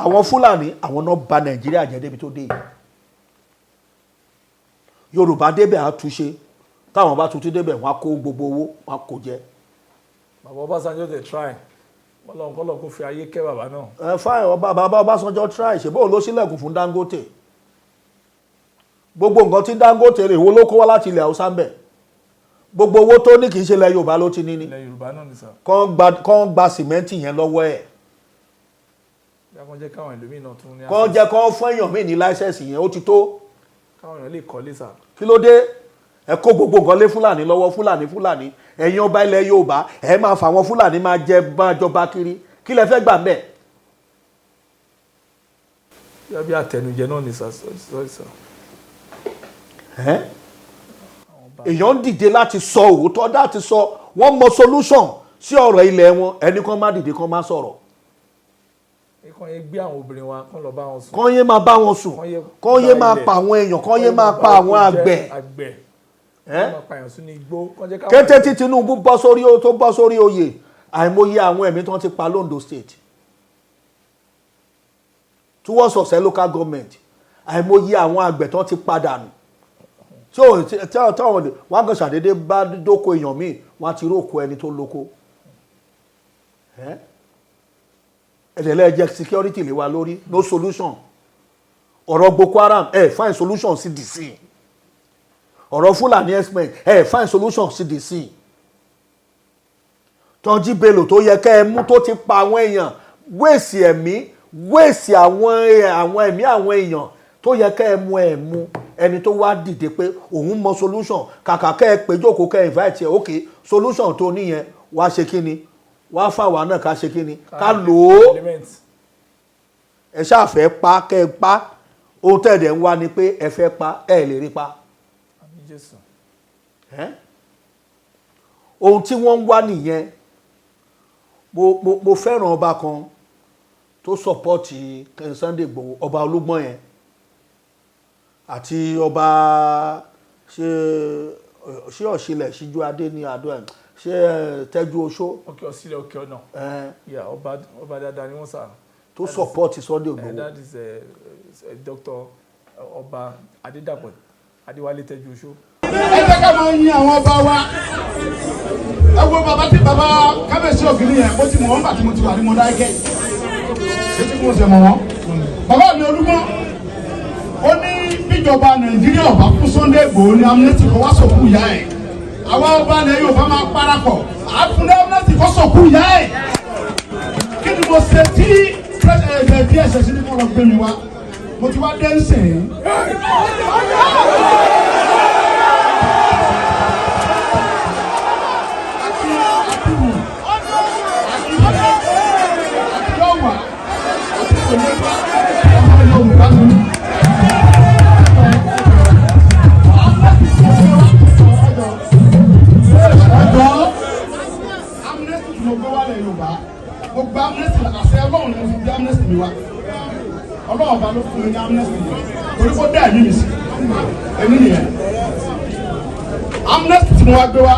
àwọn Fúlàní àwọn náà bà Nàìjíríà jẹ́ débi tó dé yìí Yorùbá débẹ̀ àtúnṣe táwọn bá tuntun débẹ̀ wọ́n á kó gbogbo owó wọ́n á kó jẹ. bàbá Ọbásanjọ́ dey try kọ́lọ̀ kó fi ayé kẹ́ bàbá náà. fáìn bàbá Ọbásanjọ́ try ṣe bóun ló sílẹ̀kùn fún Dangote gbogbo nǹkan tí Dangote rè wo ló kó wá láti ilẹ̀ Haúsá ń bẹ̀ gbogbo owó tó ní kì í ṣe ilẹ̀ Yorùbá ló ti ní ní. ilẹ̀ Yorùbá náà ni sà. kàn gba sìmẹ́ǹtì yẹn lọ́wọ́ ẹ̀. kàn jẹ́ káwọn ìlú míì náà tún ní. kàn jẹ́ kàn fún èèyàn míì ní láísẹ̀sì yẹn ó ti tó. káwọn èèyàn lè kọ́lé sà. kí ló dé ẹ kó gbogbo nǹkan lé Fúlàní lọ́wọ́ Fúlàní ẹ̀yin ọba ilẹ̀ Yorùbá ẹ máa fà wọn Fúlàní máa jọba kiri kí lẹ fẹ́ gbà mẹ́. bí àtẹnujẹ náà ni sà. èèyàn ń dìde láti sọ òótọ́ láti sọ wọ́n mọ solution sí ọ̀rọ̀ ilẹ̀ wọn ẹni kan má dìde kan má sọ̀rọ̀. kàn yé gbé àwọn obìnrin wa kàn lọ bá wọn sùn. kàn yé máa bá wọn sùn kàn yé máa pa àwọn èèyàn kàn yé máa pa àwọn àgbẹ̀. kété tí Tinubu bọ́ sórí oyè àìmọye àwọn ẹ̀mí tí wọ́n ti pa l'Ondo State towards ọ̀sẹ̀ local government àìmọye àwọn àgbẹ̀ tí wọ́n ti padà nù tí wọ́n kàn ṣàdédé bá dóko èèyàn míì wọ́n ti róko ẹni tó lóko ẹ̀dẹ̀lẹ́ jẹ́ security lé wa lórí no solution ọ̀rọ̀ Boko Haram find solution sí DC ọ̀rọ̀ Fúlàní herdsmen find solution sí DC Tọ́jí Bello tó yẹ kẹ́ ẹ mú tó ti pa àwọn èèyàn wéèsì ẹ̀mí wéèsì àwọn ẹ̀mí àwọn èèyàn tó yẹ kẹ́ ẹ mú ẹni tó wá dìde pé òun mọ solution kàkà kẹ́ ẹ pé jókòó kẹ́ ẹ invite ẹ ok solution tó níyẹn wá ṣe kí ni wá fáwa náà ká ṣe kí ni ká lò ó ẹ ṣáàfẹ́ pa kẹ́ ẹ pa ohun tẹ̀dẹ̀ ń wá ni pé ẹ fẹ́ pa ẹ lè rí pa ohun tí wọ́n ń wá nìyẹn mo fẹ́ràn ọba kan tó sọpọ́ọ̀tì Sunday Igboho ọba Olúgbọ́n yẹn àti ọba ṣé Ọ̀ṣilẹ̀ Síjú Adé ní àdó ẹ̀ ṣé Tẹ́jú Oṣó. Ọ̀ṣilẹ̀ òkè ọ̀nà ọba dáadáa ni wọ́n sà. tó sọpọ́ọ̀tì Sunday Igboho. that is Dr. ọba Adédàpọ̀ Adéwálé Tẹ́jú Oṣó. ẹ jẹ́ ká máa yin àwọn ọba wa ẹ wo bàbá Kábíyèsí Ògìní yẹn mo ti mọ̀ wọ́n bàtí mo ti wà ní Mọdákẹ́kẹ́ ètí mo ṣe mọ̀ wọ́n bàbá mi Olúgbọ́n ó ní bíjọba Nàìjíríà ọba fún Sunday Igboho ní amúnẹ́tì kó wá sọ̀kú ìyá ẹ̀ àwọn ọba ilẹ̀ Yorùbá máa parapọ̀ àfúnẹ́ amúnẹ́tì kó sọ̀kú ìyá ẹ̀ kí ni mo ṣe tí DSS ní kọ́ lọ gbé mi wá mo ti wá dé ń sìn. Gbogbo amnesty àṣẹ Ọlọ́run ló fi bí amnesty mi wá Ọlọ́run bá ló fún mi ní amnesty mi torí kó dá ẹ̀mí mi sí èmi nìyẹn amnesty tí mo wá gbé wá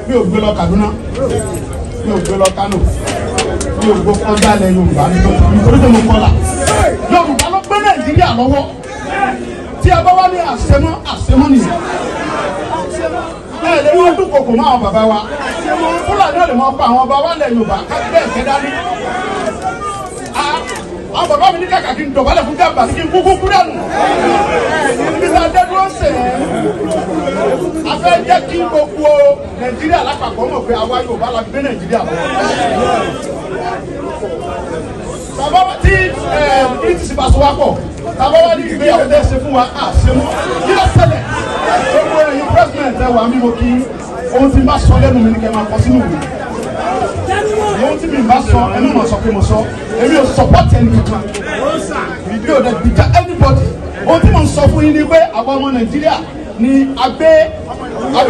mi ò gbé lọ Kaduna mi ò gbé lọ Kano mi ò gbó kọjá ilẹ̀ Yorùbá nítorí tó mo kọ́là Yorùbá ló gbé Nàìjíríà lọ́wọ́ tí a bá wá ní àṣemọ́ nìyẹn ẹ lè wọ́n dúnkokò mọ́ àwọn bàbá wa Fúlàní ò lè mọ́ pa àwọn bàbá wa lẹ̀ Yorùbá kábíyè kẹ́dá ní àwọn bàbá mi ní kàkà kí n dọ̀bálẹ̀ fún gàmbà kí n kúkú kú dànù nígbà dẹ́dúró ṣe a fẹ́ jẹ́ kí gbogbo Nàìjíríà lápapọ̀ mọ̀ pé àwa Yorùbá la gbé Nàìjíríà lọ. Bàbá wa tí British bá so wá pọ̀ bàbá wa ní ìgbéyàwó tẹ́ ṣe fún wa àṣemọ́ kí ló ṣẹlẹ̀ gbogbo ẹ̀yin president ẹ̀ wà mí mo kí ohun tí n bá sọ lẹ́nu mi ní kẹ́ máa kọ sínú ìwé ohun tí mi bá sọ ẹni mọ̀ sọ pé mo sọ èmi ò support ẹni kankan mi ò dẹ̀ gbìjà anybody ohun tí mo ń sọ fún yín ni pé àwọn ọmọ Nàìjíríà ni abẹ́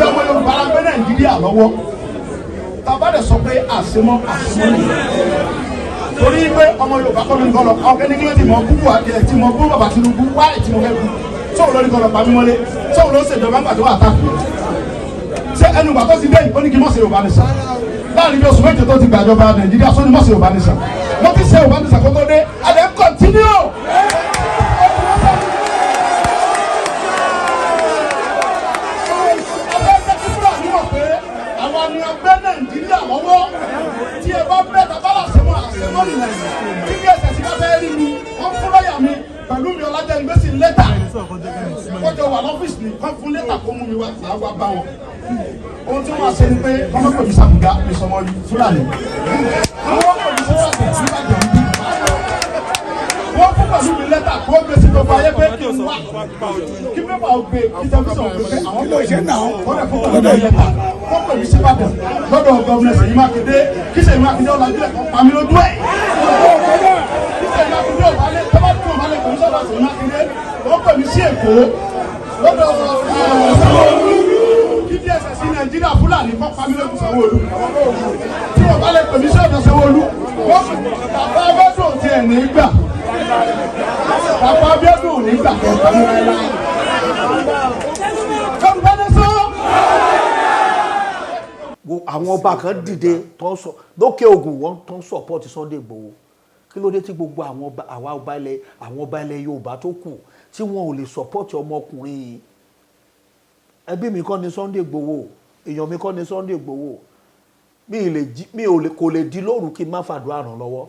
ọmọ Yorùbá la gbé Nàìjíríà lọ́wọ́ tàbá dẹ̀ sọ pé àṣemọ́ nìyẹn torí pé ọmọ Yorùbá kọ́ ló ń gbọ́ lọ ọ̀gẹ́ni kí ló ti mọ búbú àdìrẹ tí mo bú bàbá Tinubu wá ètí mo fẹ́ bú sóò lórí gbọ́dọ̀ pa mí mọ́lé sóò ló ṣèjọba ńgbà tó wà táàkì ṣé ẹnu ìgbà tó ti dé ìkọ́ni kí mọ̀ọ́sẹ̀ Yorùbá nìsan láàrin bí oṣù méje tó ti gbàjọba Nàìjíríà sóni mọ̀ọ́sẹ̀ Yorùbá nìsan wọ́n ti ṣe Yorùbá nìsan kó tó dé adé ń kọ́ntínú. Nàìjíríà lọ́wọ́ tí ẹ bá bẹ́ẹ̀ tàbá làṣẹmọ́ nìyẹn tí bí ẹsẹ̀ tí bá fẹ́ rí mi wọ́n fún lọ́ọ̀yà mi pẹ̀lú mi ọ̀làjẹ́ ní gbèsè lẹ́tà kọjọ wà lọ́fíìsì mi wọ́n fún lẹ́tà kó mú mi wá sí àwa bá wọn ohun tí wọ́n ṣe ni pé wọ́n mọ̀ pẹ̀lú sàmùgá mi sọmọ Fúlàní wọ́n pẹ̀lú sọ́wọ́ àti ìbàdàn bí wọ́n fún pẹ̀lú mi lẹ́tà kó gbèsè gbogbo ayé pé kí n wá kí pépà ó gbé kí tẹlifíṣàn ó gbé pé àwọn kò ṣe náà wọ́n lè fún pẹ̀lú mi lẹ́tà wọ́n pẹ̀lú síbàdàn lọ́dọ̀ gọ́ọ̀mù Ṣèyí Mákindé kí Ṣèyí Mákindé ọ̀làjú ẹ̀ kan pàmí lójú ẹ̀ kí Ṣèyí Mákindé ọ̀bálẹ̀ tọ́ba tí wọ́n bá lè pẹ̀lú sọ́dọ̀ Ṣèyí Mákindé wọ́n pẹ̀lú sí Èkó lọ́dọ̀ Sanwó-Olú kí DSS Nàìjíríà Fúlàní kọ́ pàmí lójú Sanwó-Olú tí wọ́n bá lè pẹ̀lú sọ́dọ̀ Sanwó-Olú wọ́n bàbá abẹ́dùn ti ẹ̀ ní gbà bàbá abẹ́dùn ní gbà àwọn ọba kan dìde tó ń sọ lókè Ògùn wọn tó ń sọpọ́ọ̀tì Sunday Igboho kí ló dé tí gbogbo àwọn ọba ilẹ̀ Yorùbá tó kù tí wọn ò lè sọpọ́ọ̀tì ọmọkùnrin yìí ẹbí mi kọ́ ni Sunday Igboho èèyàn mi kọ́ ni Sunday Igboho kò lè di lóru kí n má fàdúrà ràn lọ́wọ́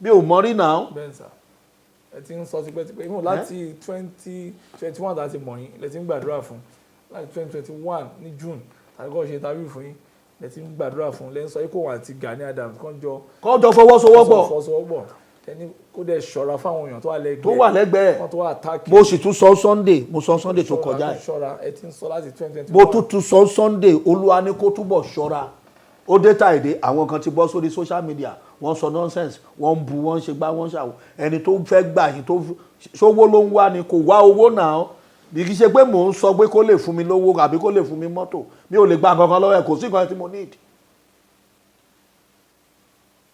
mi ò mọ rí náà. bẹ́ẹ̀ sà ẹ ti ń sọ tipẹ́tipẹ́ ìmọ̀ láti 2021 láti mọ̀ yín lẹ ti ń gbàdúrà fún láti 2021 ní June àgọ́ ṣe tàbí fún yín lẹ ti ń gbàdúrà fún lẹ́yìn sọ ikú wọn àti Gani Adams kọ́jọ fọwọ́sowọ́pọ̀ ẹni kó dẹ̀ ṣọ́ra fáwọn èèyàn tó wà lẹ́gbẹ̀ẹ́ tó wà àtàkì. mo sì tún sọ Sunday tó kọjá ẹ ti ń sọ láti 2021. mo tún sọ Sunday Olúwa ní kó túbọ̀ ṣọ́ra ó dé tàìdé àwọn kan ti bọ́ sórí social media wọ́n sọ nonsense wọ́n ń bu wọ́n ń ṣe gbá wọ́n ń ṣàwọ̀ ẹni tó fẹ́ gbà yín tó ṣówó ló ń wá ni kò wá owó náà bí kì í ṣe pé mò ń sọ pé kó lè fún mi lówó àbí kó lè fún mi mọ́tò mi ò lè gba kankan lọ́wọ́ ẹ̀ kò sí nǹkan tí mo need.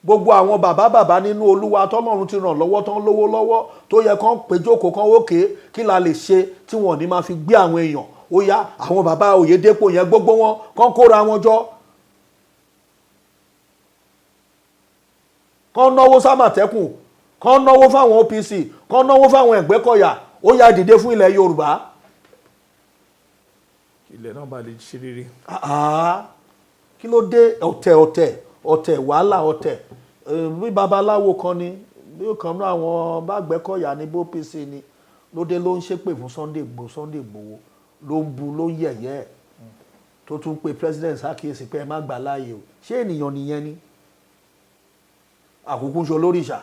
gbogbo àwọn bàbá nínú Olúwa tọ́lọ́run ti ràn lọ́wọ́ tán lówó lọ́wọ́ tó yẹ kán péjókòó kán òkè kí la lè ṣe tí wọ́n ní máa fi gbé àwọn èèyàn ó yá àwọn bàbá Oyèdépò yẹn gbogbo wọn kán kóra wọn jọ kán náwó sámàtẹ́kùn kán náwó fáwọn OPC kán náwó fáwọn Ẹ̀gbẹ́kọ̀yà ó yá dìde fún ilẹ̀ Yorùbá. ilẹ̀ náà bá lè ṣe rere. kí ló dé ọ̀tẹ̀ wàhálà ọ̀tẹ̀ bí babaláwo kan ni bí kan náà àwọn bá Ẹ̀gbẹ́kọ̀yà ní bó OPC ni lóde ló ń ṣépè fún Sunday Igboho ló ń bu ló ń yẹ̀yẹ́ tó tún pe president ṣàkíyèsí pé ẹ má gbà láàyè o ṣé ènìyàn nìyẹn ni àkókò ń ṣe olóríṣà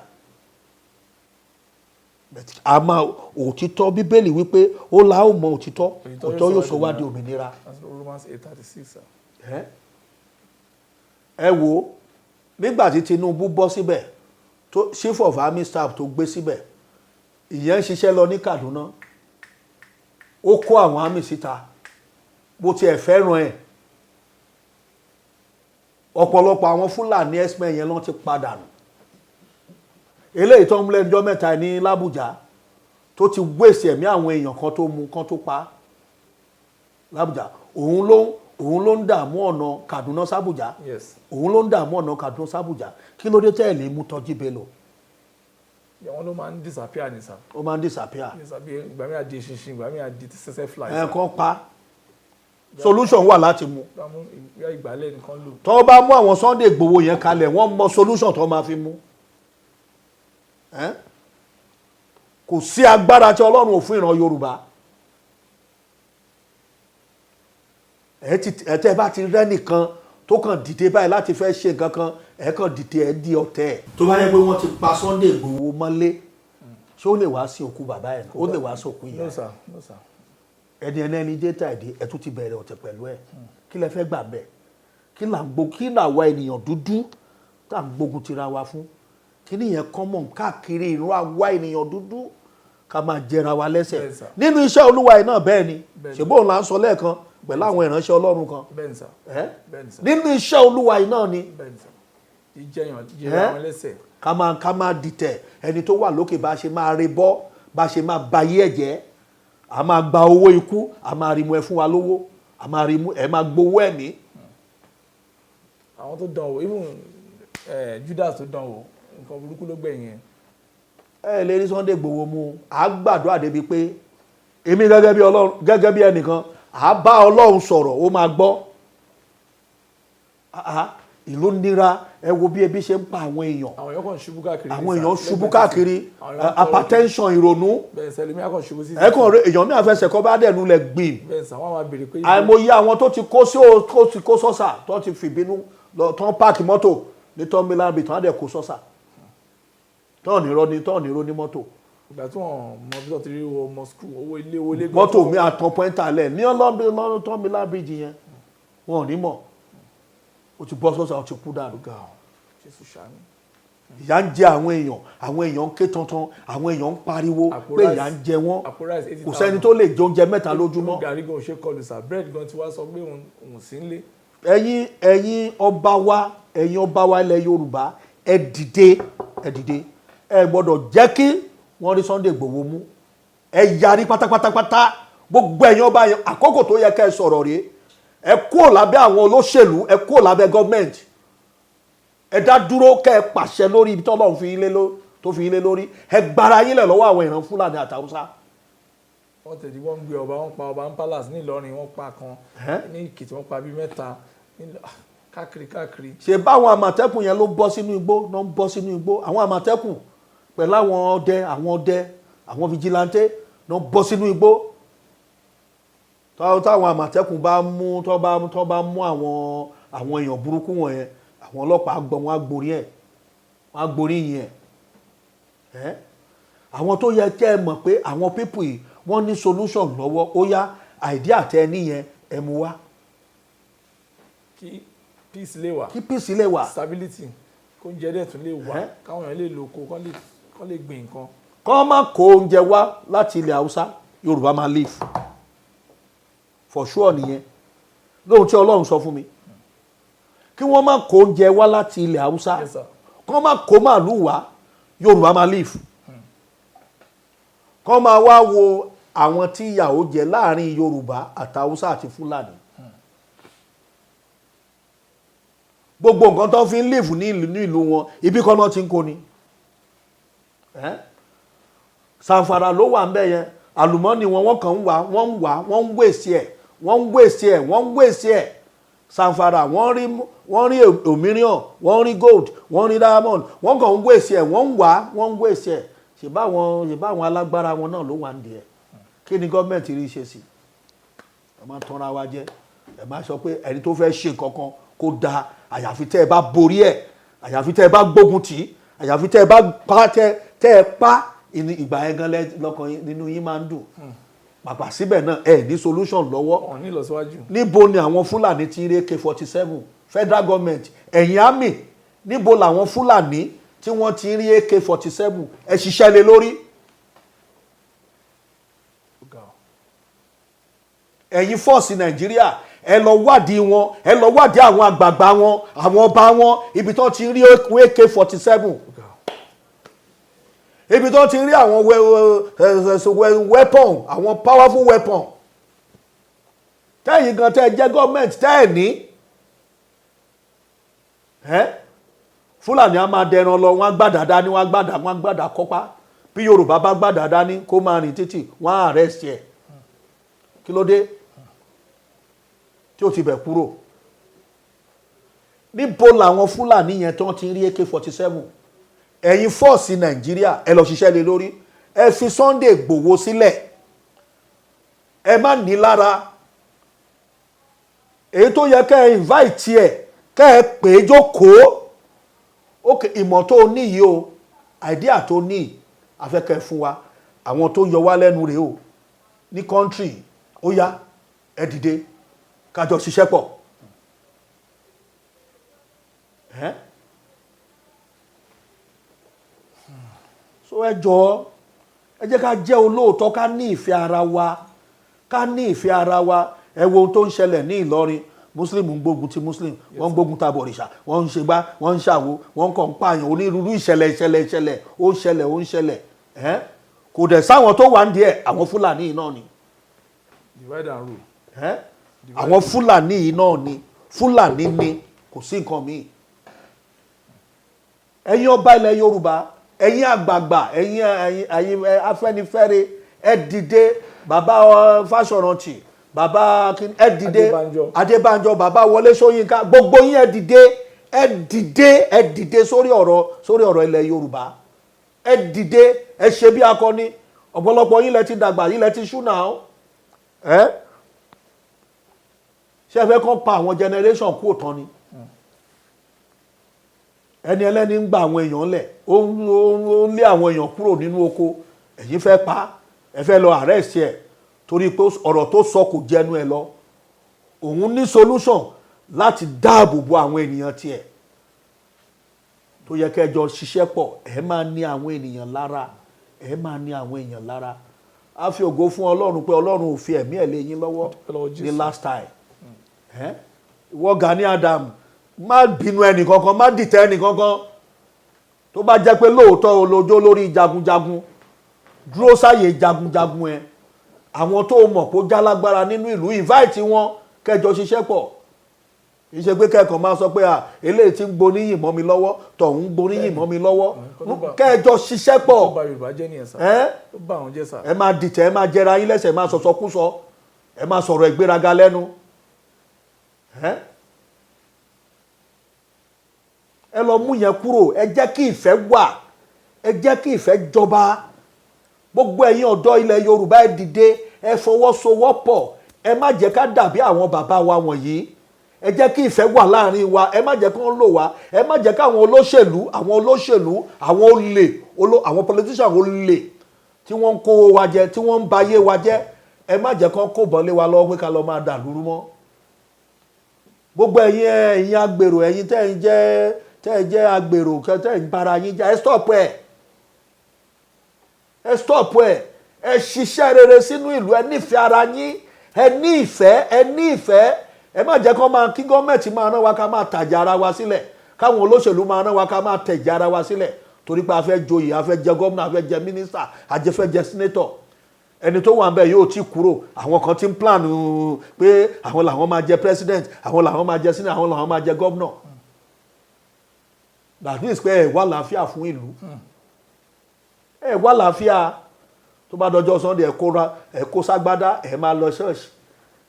àmọ́ òtítọ́ Bíbélì wípé ó la ó mọ òtítọ́ yóò sọ wá di òmìnira. Romans 8:36. ẹ wo nígbà tí Tinubu bọ́ síbẹ̀ tó chief of army staff tó gbé síbẹ̀ ìyẹn ń ṣiṣẹ́ lọ ní Kaduna ó kó àwọn army síta bó tiẹ̀ fẹ́ràn ẹ̀ ọ̀pọ̀lọpọ̀ àwọn Fúlàní x-men yẹn lọ́n ti padà nù eléyìí tó ń lé ọjọ́ mẹ́ta ní l'Abuja tó ti wéṣì ẹ̀mí àwọn èèyàn kan tó mú kan tó pa l'Abuja òun òun ló ń dààmú ọ̀nà Kaduna sábùjá Yes. òun ló ń dààmú ọ̀nà Kaduna sábùjá kí ló dé tẹ́lẹ̀ mú Tọ́jí Bello. Àwọn ló máa ń disappear ní sà. ó máa ń disappear. Ìgbà mi àdé ṣinṣin, ìgbà mi àdé sẹ́sẹ́ fly. Ẹ̀ẹ̀kan pa solution wà láti mú. Ìgbàlẹ̀ nìkan lò. tó bá mú àwọn Sunday Igboho yẹn kalẹ̀ wọ́n mọ solution tó máa fi mú. Kò sí agbára tí Ọlọ́run ò fún ìran Yorùbá. Ẹ̀tẹ́ bá ti rẹ́ nìkan tó kàn dìde báyìí láti fẹ́ ṣe nǹkan kan ẹ̀ kàn dìde ẹ̀ di ọ̀tẹ̀. tó bá yẹ pé wọ́n ti pa Sunday Igboho mọ́lé ṣé ó lè wá sí òkú bàbá ẹ̀ ó lè wá sí òkú ìyá ẹ̀. No sir. ẹni data ìdí ẹ̀ tún ti bẹ̀rẹ̀ ọ̀tẹ̀ pẹ̀lú ẹ̀ kí lẹ fẹ́ gbà bẹ́ẹ̀ kí là wá ènìyàn dúdú tá à ń gbógun tira wa fún kí nìyẹn common káàkiri ìlú àwa ènìyàn dúdú ká máa jẹra wa lẹ́sẹ̀ nínú iṣẹ́ Olúwa yìí náà bẹ́ẹ̀ ni ṣèbóun là ń sọ lẹ́ẹ̀kan pẹ̀lú àwọn ìránṣẹ́ Ọlọ́run kan nínú iṣẹ́ Olúwa yìí náà ni ká máa dìtẹ̀ ẹni tó wà lókè bá ṣe máa re bọ́ bá ṣe máa bayé ẹ̀jẹ̀ a máa gba owó ikú a máa rí mu ẹ fún wa lówó a máa rí mu ẹ máa gbowó ẹ̀mí. àwọn tó dán wò even Judas tó dán wò nǹkan burúkú ló gbẹ̀yìn ẹ̀. ẹ lè rí Sunday Igboho mu à gbàdúrà débi pé èmi gẹ́gẹ́ bí ẹnìkan à bá Ọlọ́run sọ̀rọ̀ ó máa gbọ́ ìlú nira ẹ wo bí ebi ṣe ń pa àwọn èèyàn àwọn èèyàn kàn ṣubú káàkiri àwọn èèyàn ṣubú káàkiri hypertension ìrònú ẹ kàn rí èèyàn ní àfẹsẹ̀ kọ́ bá dẹ̀nu lẹ̀ gbìn àìmọye àwọn tó ti kó sọ́sà tó ti fìbínú tó ń páàkì mọ́tò ní tọ́mílábì tó ń dẹ̀ kó sọ́sà tó ní rọ́ ní mọ́tò. ìgbà tí wọn mọ bí wọn ti rí ọmọ skul owó ilé owó lé. mọ́tò mi àtàn pọ́ńtà lẹ̀ ní ọlọ́run tọ́mílábì yẹn wọn ò ní mọ̀ ó ti bọ́ sọ́sà ó ti kú dànù gan-an. ìyà ń jẹ àwọn èèyàn ń ké tantan àwọn èèyàn ń pariwo pé ìyà ń jẹ wọ́n kò sẹ́ni tó lè jẹ oúnjẹ mẹ́ta lójúmọ́. gàrí gan ṣe kọlù sà bírèdì gan ti wá sọ pé òun sí ń lé. ẹ̀yin ọba wa ilẹ̀ Yorùbá ẹ dìde ẹ gbọ́dọ̀ jẹ́ kí wọ́n rí Sunday Igboho mú ẹ yarí pátápátápátá gbogbo ẹ̀yin ọba yẹn àkókò tó yẹ ká ẹ sọ̀rọ̀ rèé ẹ kúrò lábẹ́ àwọn olóṣèlú ẹ kúrò lábẹ́ gọ́ọ̀mẹ̀ntì ẹ dá dúró kẹ́ ẹ pàṣẹ lórí ibi tọ́lọ́run tó fi yín lé lórí ẹ gbára yín lẹ̀ lọ́wọ́ àwọn ìran Fúlàní àtàwùsá. wọ́n tẹ̀lé wọ́n ń gbé ọba wọ́n pa ọba ń palace ní Ìlọrin wọ́n pa kan ní Èkìtì wọ́n pa bíi mẹ́ta káàkiri. ṣe báwọn àmọ̀tẹ́kùn yẹn ló bọ́ sínú igbó àwọn àmọ̀tẹ́kùn pẹ̀lú àwọn àwọn vigilante náà bọ́ sínú igbó táwọn àmọ̀tẹ́kùn bá mú àwọn èèyàn burúkú wọ̀nyẹn àwọn ọlọ́pàá gbọ́ wọn á gborí yẹn àwọn tó yẹ kẹ́ ẹ mọ̀ pé àwọn pípù yìí wọ́n ní solution lọ́wọ́ ó yá àìdí àtẹ níyẹn ẹ mú wá. kí peace lè wà stability kó oúnjẹ dẹ̀ tún lè wà káwọn èèyàn lè lóko kọ́ lè gbìn nǹkan. kọ́ má kó oúnjẹ wá láti ilẹ̀ Haúsá Yorùbá máa live for sure nìyẹn lóhun tí Ọlọ́run sọ fún mi kí wọ́n má kó oúnjẹ wá láti ilẹ̀ Haúsá kọ́ má kó màálù wá Yorùbá máa live kọ́ máa wá wo àwọn tí ìyàwó jẹ láàrin Yorùbá àtàwùsá àti Fúlàní gbogbo nǹkan tó fi ń live ní ìlú wọn ibi kan náà ti ń kó ni Sanfara ló wà ń bẹ̀ yẹn àlùmọ́nì wọ́n kàn ń wá wọ́n ń wèsì ẹ̀ Sanfara wọ́n rí òmíràn wọ́n rí gold wọ́n rí diamond wọ́n kàn ń wèsì ẹ̀ wọ́n ń wèsì ẹ̀ ṣèbáwọn alágbára wọn náà ló wà ń di ẹ̀ kí ni gọ́ọ̀mẹ̀ntì rí ṣe sí ẹ má tanra wa jẹ ẹ má sọ pé ẹni tó fẹ́ ṣe nǹkan kan kó da àyàfi tẹ́ ẹ bá borí ẹ̀ àyàfi tẹ́ ẹ bá gbógun tì í àyàfi tẹ́ ẹ bá pa tẹ́ ẹ pa ìgbà yẹn gan lọ́kàn nínú yín máa ń dùn pàpà síbẹ̀ náà ẹ ní solution lọ́wọ́ níbo ni àwọn Fúlàní ti rí AK-47 federal government ẹ̀yìn army níbo làwọn Fúlàní tí wọ́n ti rí AK-47 ẹ ṣiṣẹ́ lé lórí ẹ̀yin fọ́ọ̀sì Nàìjíríà ẹ lọ wádìí wọn ẹ lọ wádìí àwọn àgbààgbà wọn àwọn ọba wọn ibi tó ti rí AK-47 ibi tó ti rí àwọn weapon àwọn powerful weapon tẹ́yìn gan tẹ́ jẹ́ gọ́ọ̀mẹ̀ntì tẹ́ ẹ̀ ní. Fúlàní á máa dẹran lọ, wọ́n á gbàdá dání, wọ́n á gbàdá kọ́pá. Bí Yorùbá bá gbàdá dání kó máa rìn títì, wọ́n á arrest ẹ̀. Kí ló dé tí ó ti bẹ̀ kúrò? Níbo làwọn Fúlàní yẹn tó ti rí AK-47? Ẹ̀yin fọ́ọ̀sì Nàìjíríà ẹ lọ ṣiṣẹ́ lé lórí. Ẹ fi Sunday Igboho sílẹ̀. Ẹ má ní lára. Èyí tó yẹ kẹ́ ẹ invite ẹ̀, kẹ́ ẹ pè é jókòó. Ok, ìmọ̀ tó ní yìí o, idea tó ní afẹ́kẹ́ fún wa. Àwọn tó yọ wá lẹ́nu rèé o. Ní country, ó yá, ẹ dìde, ká jọ ṣiṣẹ́ pọ̀. So ẹ jọ̀ọ́, ẹ jẹ́ ká jẹ́ olóòótọ́, ká ní ìfẹ́ ara wa, ká ní ìfẹ́ ara wa. Ẹ wo ohun tó ń ṣẹlẹ̀ ní Ìlọrin. Muslim ń gbógun ti Muslim, wọ́n ń gbógun ta bọ̀rìṣà, wọ́n ń ṣe gbá, wọ́n ń ṣàwo, wọ́n kàn ń pààyàn, onírúurú ìṣẹ̀lẹ̀ ó ń ṣẹlẹ̀. Kò dẹ̀ sáwọn tó wà ń díẹ̀, àwọn Fúlàní náà ni. Divide and rule. Àwọn Fúlàní náà ni. Fúlàní ni, kò sí nǹkan míì. Ẹ̀yin ọba ilẹ̀ Yorùbá, ẹ̀yin àgbààgbà, ẹ̀yin Afẹ́nifẹ́re, ẹ dìde. Bàbá Fáṣọ̀rántì, bàbá ẹ dìde. Adébánjọ, bàbá Wọlé Ṣóyínká, gbogbo yín ẹ dìde sórí ọ̀rọ̀ ilẹ̀ Yorùbá. Ẹ dìde, ẹ ṣe bí akọni. Ọ̀pọ̀lọpọ̀ yín lẹ ti dàgbà, yín lẹ ti ṣú náà. Ṣé ẹ fẹ́ kàn pa àwọn generation kú òtán ni? Ẹni ẹlẹ́ni ń gba àwọn èèyàn lẹ̀, ó ń lé àwọn èèyàn kúrò nínú oko. Ẹ̀yin fẹ́ pa, ẹ fẹ́ lọ arrest ẹ̀ torí pé ọ̀rọ̀ tó sọ kò jẹnu ẹ lọ. Òun ní solution láti dáàbò bo àwọn ènìyàn tiẹ̀. Tó yẹ kẹjọ ṣiṣẹ́ pọ̀, ẹ máa ní àwọn ènìyàn lára. Ẹ máa ní àwọn èèyàn lára. A fi ògo fún Ọlọ́run pé Ọlọ́run ò fi ẹ̀mí ẹ̀ lé yín lọ́wọ́ ní last time. Ìwọ Gani Adam, má bínú ẹnì kankan, má dìtẹ̀ ẹnì kankan. Tó bá jẹ́ pé lóòótọ́ olójó lórí jagunjagun, dúró sáyè jagunjagun ẹ. Àwọn tó mọ̀ pé ó jálágbára nínú ìlú, invite wọn kẹjọ ṣiṣẹ́ pọ̀. Ìṣe pé kẹ́kọ̀ọ́ máa sọ pé eléyìí tí ń gboníyìn mọ́ mi lọ́wọ́, tọ̀hún ń gboníyìn mọ́ mi lọ́wọ́. Kẹjọ ṣiṣẹ́ pọ̀. Ẹ máa dìtẹ̀, ẹ máa jẹra yín lẹ́sẹ̀, ẹ máa sọ̀sọkúsọ, ẹ máa sọ̀rọ̀ ìgbéraga lẹ́nu. Ẹ lọ mú yẹn kúrò, ẹ jẹ́ kí ìfẹ́ wà, ẹ jẹ́ kí ìfẹ́ jọba. Gbogbo ẹ̀yin ọ̀dọ́ ilẹ̀ Yorùbá, ẹ dìde, ẹ fọwọ́sowọ́pọ̀. Ẹ má jẹ́ ká dàbí àwọn bàbá wa wọ̀nyí. Ẹ jẹ́ kí ìfẹ́ wà láàrin wa, ẹ má jẹ́ kí wọ́n lò wá, ẹ má jẹ́ káwọn olóṣèlú, àwọn olè, àwọn politician olè tí wọ́n ń kó wa jẹ, tí wọ́n ń ba ayé wa jẹ́, ẹ má jẹ́ kán kó bọ́lé wa lọ́wọ́ pé ká lọ máa dà lúrú mọ́. Gbogbo ẹ̀yin agbèrò, ẹ̀yin tẹ́ ẹ jẹ́ agbèrò, tẹ́ ẹ ń bara yín jẹ́, ẹ stop ẹ̀. Ẹ stop ẹ̀. Ẹ ṣiṣẹ́ rere sínú ìlú, ẹ nífẹ̀ẹ́ ara yín, ẹ ní ìfẹ́. Ẹ má jẹ́ kí gọ́ọ̀mẹ̀ntì máa rán wa ká máa tàjà ara wa sílẹ̀, káwọn olóṣèlú máa rán wa ká máa tẹ̀jà ara wa sílẹ̀ torí pé a fẹ́ joyè, a fẹ́ jẹ gómìnà, a fẹ́ jẹ mínísítà, a fẹ́ jẹ sínétọ̀. Ẹni tó wà ń bẹ̀ yóò ti kúrò, àwọn kan ti ń plan pé àwọn làwọn máa jẹ president, àwọn làwọn máa jẹ sínétọ̀, àwọn làwọn máa jẹ gómìnà. That means pé ẹ wá làáfíà fún ìlú. Ẹ wá làáfíà. Tó bá dọjọ́ Sunday ẹ kó ságbádá, ẹ máa lọ ṣọ́ọ̀ṣì.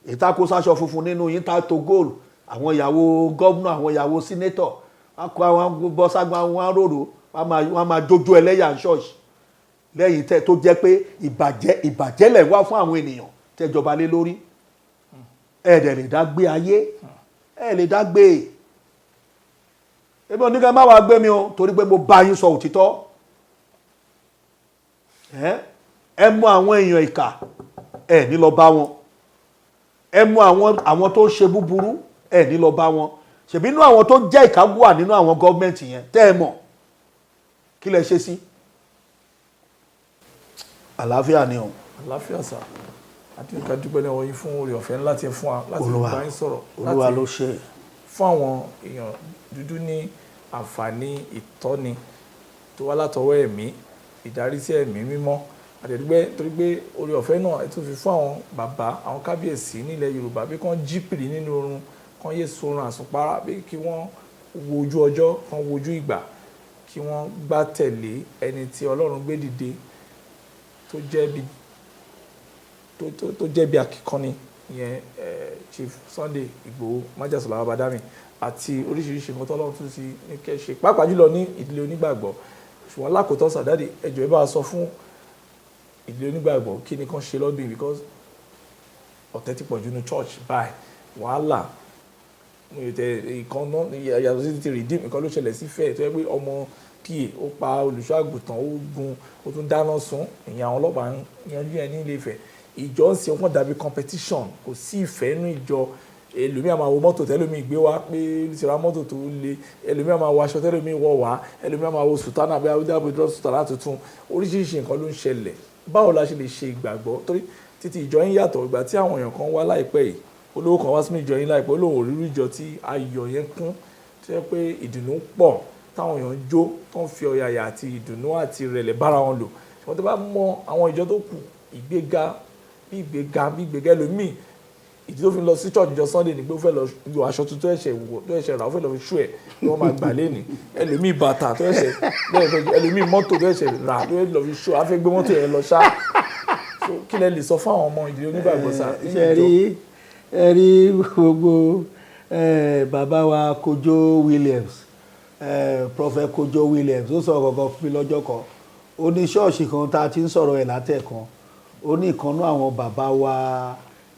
Ìtakò sáṣọ funfun nínú yín ta tó góòlù. Àwọn ìyàwó gómìnà, àwọn ìyàwó sínétọ̀, wọ́n bọ́ ságbá, wọ́n rorò, wọ́n máa jójó ẹlẹ́yà ṣọ́ọ̀ṣì. Lẹ́yìn tó jẹ́ pé ìbàjẹ́ lẹ̀ wá fún àwọn ènìyàn tẹ́jọba lé lórí. Ẹ dẹ̀ lè dá gbé ayé, ẹ lè dá gbé. Ebi oníkà má wàá gbé mi o torí pé mo bá yín sọ òtítọ́. Ẹ mú àwọn èèyàn ìkà, ẹ ní lọ bá wọn. Ẹ mú àwọn tó ń ṣe búburú, ẹ ní lọ bá wọn. Ṣèbí inú àwọn tó jẹ́ ìkà wà nínú àwọn gọ́ọ̀mẹ̀ntì yẹn tẹ́ ẹ mọ̀. Kí lẹ ṣe sí? Àlàáfíà ni o. Àlàáfíà sà. Àti ká dúpẹ́ ní ọwọ́ yín fún oore ọ̀fẹ́ ńlá tí ẹ fún wa láti bá yín sọ̀rọ̀. Olúwa ló ṣe. Fún àwọn èèyàn dúdú ní àǹfààní ìtọ́ni tó wá látọwọ́ ẹ̀mí, ìdarí sí ẹ̀mí mímọ́ àtẹ̀dúgbẹ́ torí pé orí ọ̀fẹ́ náà ẹ tún fi fún àwọn bàbá àwọn kábíyèsí nílẹ̀ Yorùbá bí kán jí pìrì nínú oorun kán yé sorun àsùnpárá bí kí wọ́n wo ojú ọjọ́ kán wo ojú ìgbà kí wọ́n gbá tẹ̀lé ẹni tí Ọlọ́run gbé dìde tó jẹ́ bí akíkanni ìyẹn Chief Sunday Igboho májàsọ̀lá babadami àti oríṣiríṣi nǹkan tó Ọlọ́run tún ti ní kẹ́ ṣe pàápàá jùlọ ní ìdílé onígbàgbọ́ ṣùgbọ́n lákòótọ́ sàdáàdì ẹjọ́ ẹ bá sọ fún ìdílé onígbàgbọ́ kí ni kán ṣe lọ́dún yìí because ọ̀tẹ̀ ti pọ̀jù ní church báyìí wàhálà ìkan náà yàtọ̀ sí ti redeem nǹkan ló ṣẹlẹ̀ sí fẹ́ẹ̀ tó yẹ pé ọmọ pa ó pa olùṣọ́ àgùntàn ó gun ó tún dáná sun ìyẹn àwọn ọlọ́pàá ń yanjú ẹ ní Ilé Ifẹ̀ ìjọ ń ṣe wọn dàbí competition kò sí ìfẹ́ nínú ìjọ ẹlòmíà máa wo mọ́tò tẹ́lómi gbé wá pé ti ra mọ́tò tó le ẹlòmíà máa wo aṣọ tẹ́lómi wọ̀ wá ẹlòmíà máa wo sùtánà bí awúdábò ìdúró sùtánà tuntun oríṣiríṣi nǹkan ló ń ṣẹlẹ̀ báwo la ṣe lè ṣe ìgbàgbọ́ torí títí ìjọ yín yàtọ̀ ìgbà tí àwọn èèyàn kan wá láìpẹ́ yìí olówó kan wá sínú ìjọ yín láìpẹ́ olówó òrírú ìjọ tí ayọ̀ yẹn kún tó yẹ pé ìdùnnú pọ̀ táwọn èèyàn jó tó ń fi ọ̀yàyà àti ìdùnnú àti ìrẹ̀lẹ̀ bára wọn lò ṣùgbọ́n tó bá mọ àwọn ìjọ tó kù ìgbéga ẹlòmíì ìdí tó fi lọ sí church ìjọ Sunday ni pé ó fẹ́ lọ yọ aṣọ tuntun tó ẹ̀ṣẹ̀ rà ó fẹ́ lọ fi ṣú ẹ̀ ni wọ́n máa gbà lẹ́nìí ẹlòmíì bàtà tó ẹ̀ṣẹ̀ ẹlòmíì mọ́tò tó ẹ̀ṣẹ̀ rà tó lọ fi ṣú afẹ́ gbé mọ́tò yẹn lọ ṣá kí lẹ lè sọ fún àwọn ọmọ ìdílé onígbàgbọ́ sá. ẹ rí gbogbo bàbá wa Kojo Williams Prophet Kojo Williams ó sọ kankan fún mi lọ́jọ́ kan ó ní ṣọ́ọ̀ṣì kan tá a ti ń sọ̀rọ̀ ẹ̀ látẹ̀kan ó ní ìkànnú àwọn bàbá wa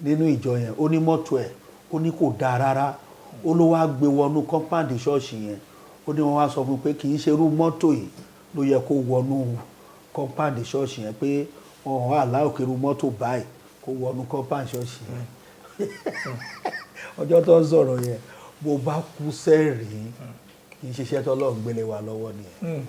nínú ìjọ yẹn ó ní mọ́tò ẹ̀ ó ní kò dáa rárá ó ló wá gbé wọnú kọ́ńpáàdì ṣọ́ọ̀ṣì yẹn ó ní wọ́n wá sọ fún un pé kì í ṣerú mọ́tò yìí ló yẹ kó wọnú kọ́ńpáàdì ṣọ́ọ̀ṣì yẹn pé ọ̀hún aláòkèrú mọ́tò báyìí kó wọnú kọ́ńpáàdì ṣọ́ọ̀ṣì yẹn ọjọ́ tó ń sọ̀rọ̀ yẹn bó bá kú sẹ́rìn kì í ṣiṣẹ́ tó lọ́ọ̀ gbélé wa lọ́wọ́ nìyẹn.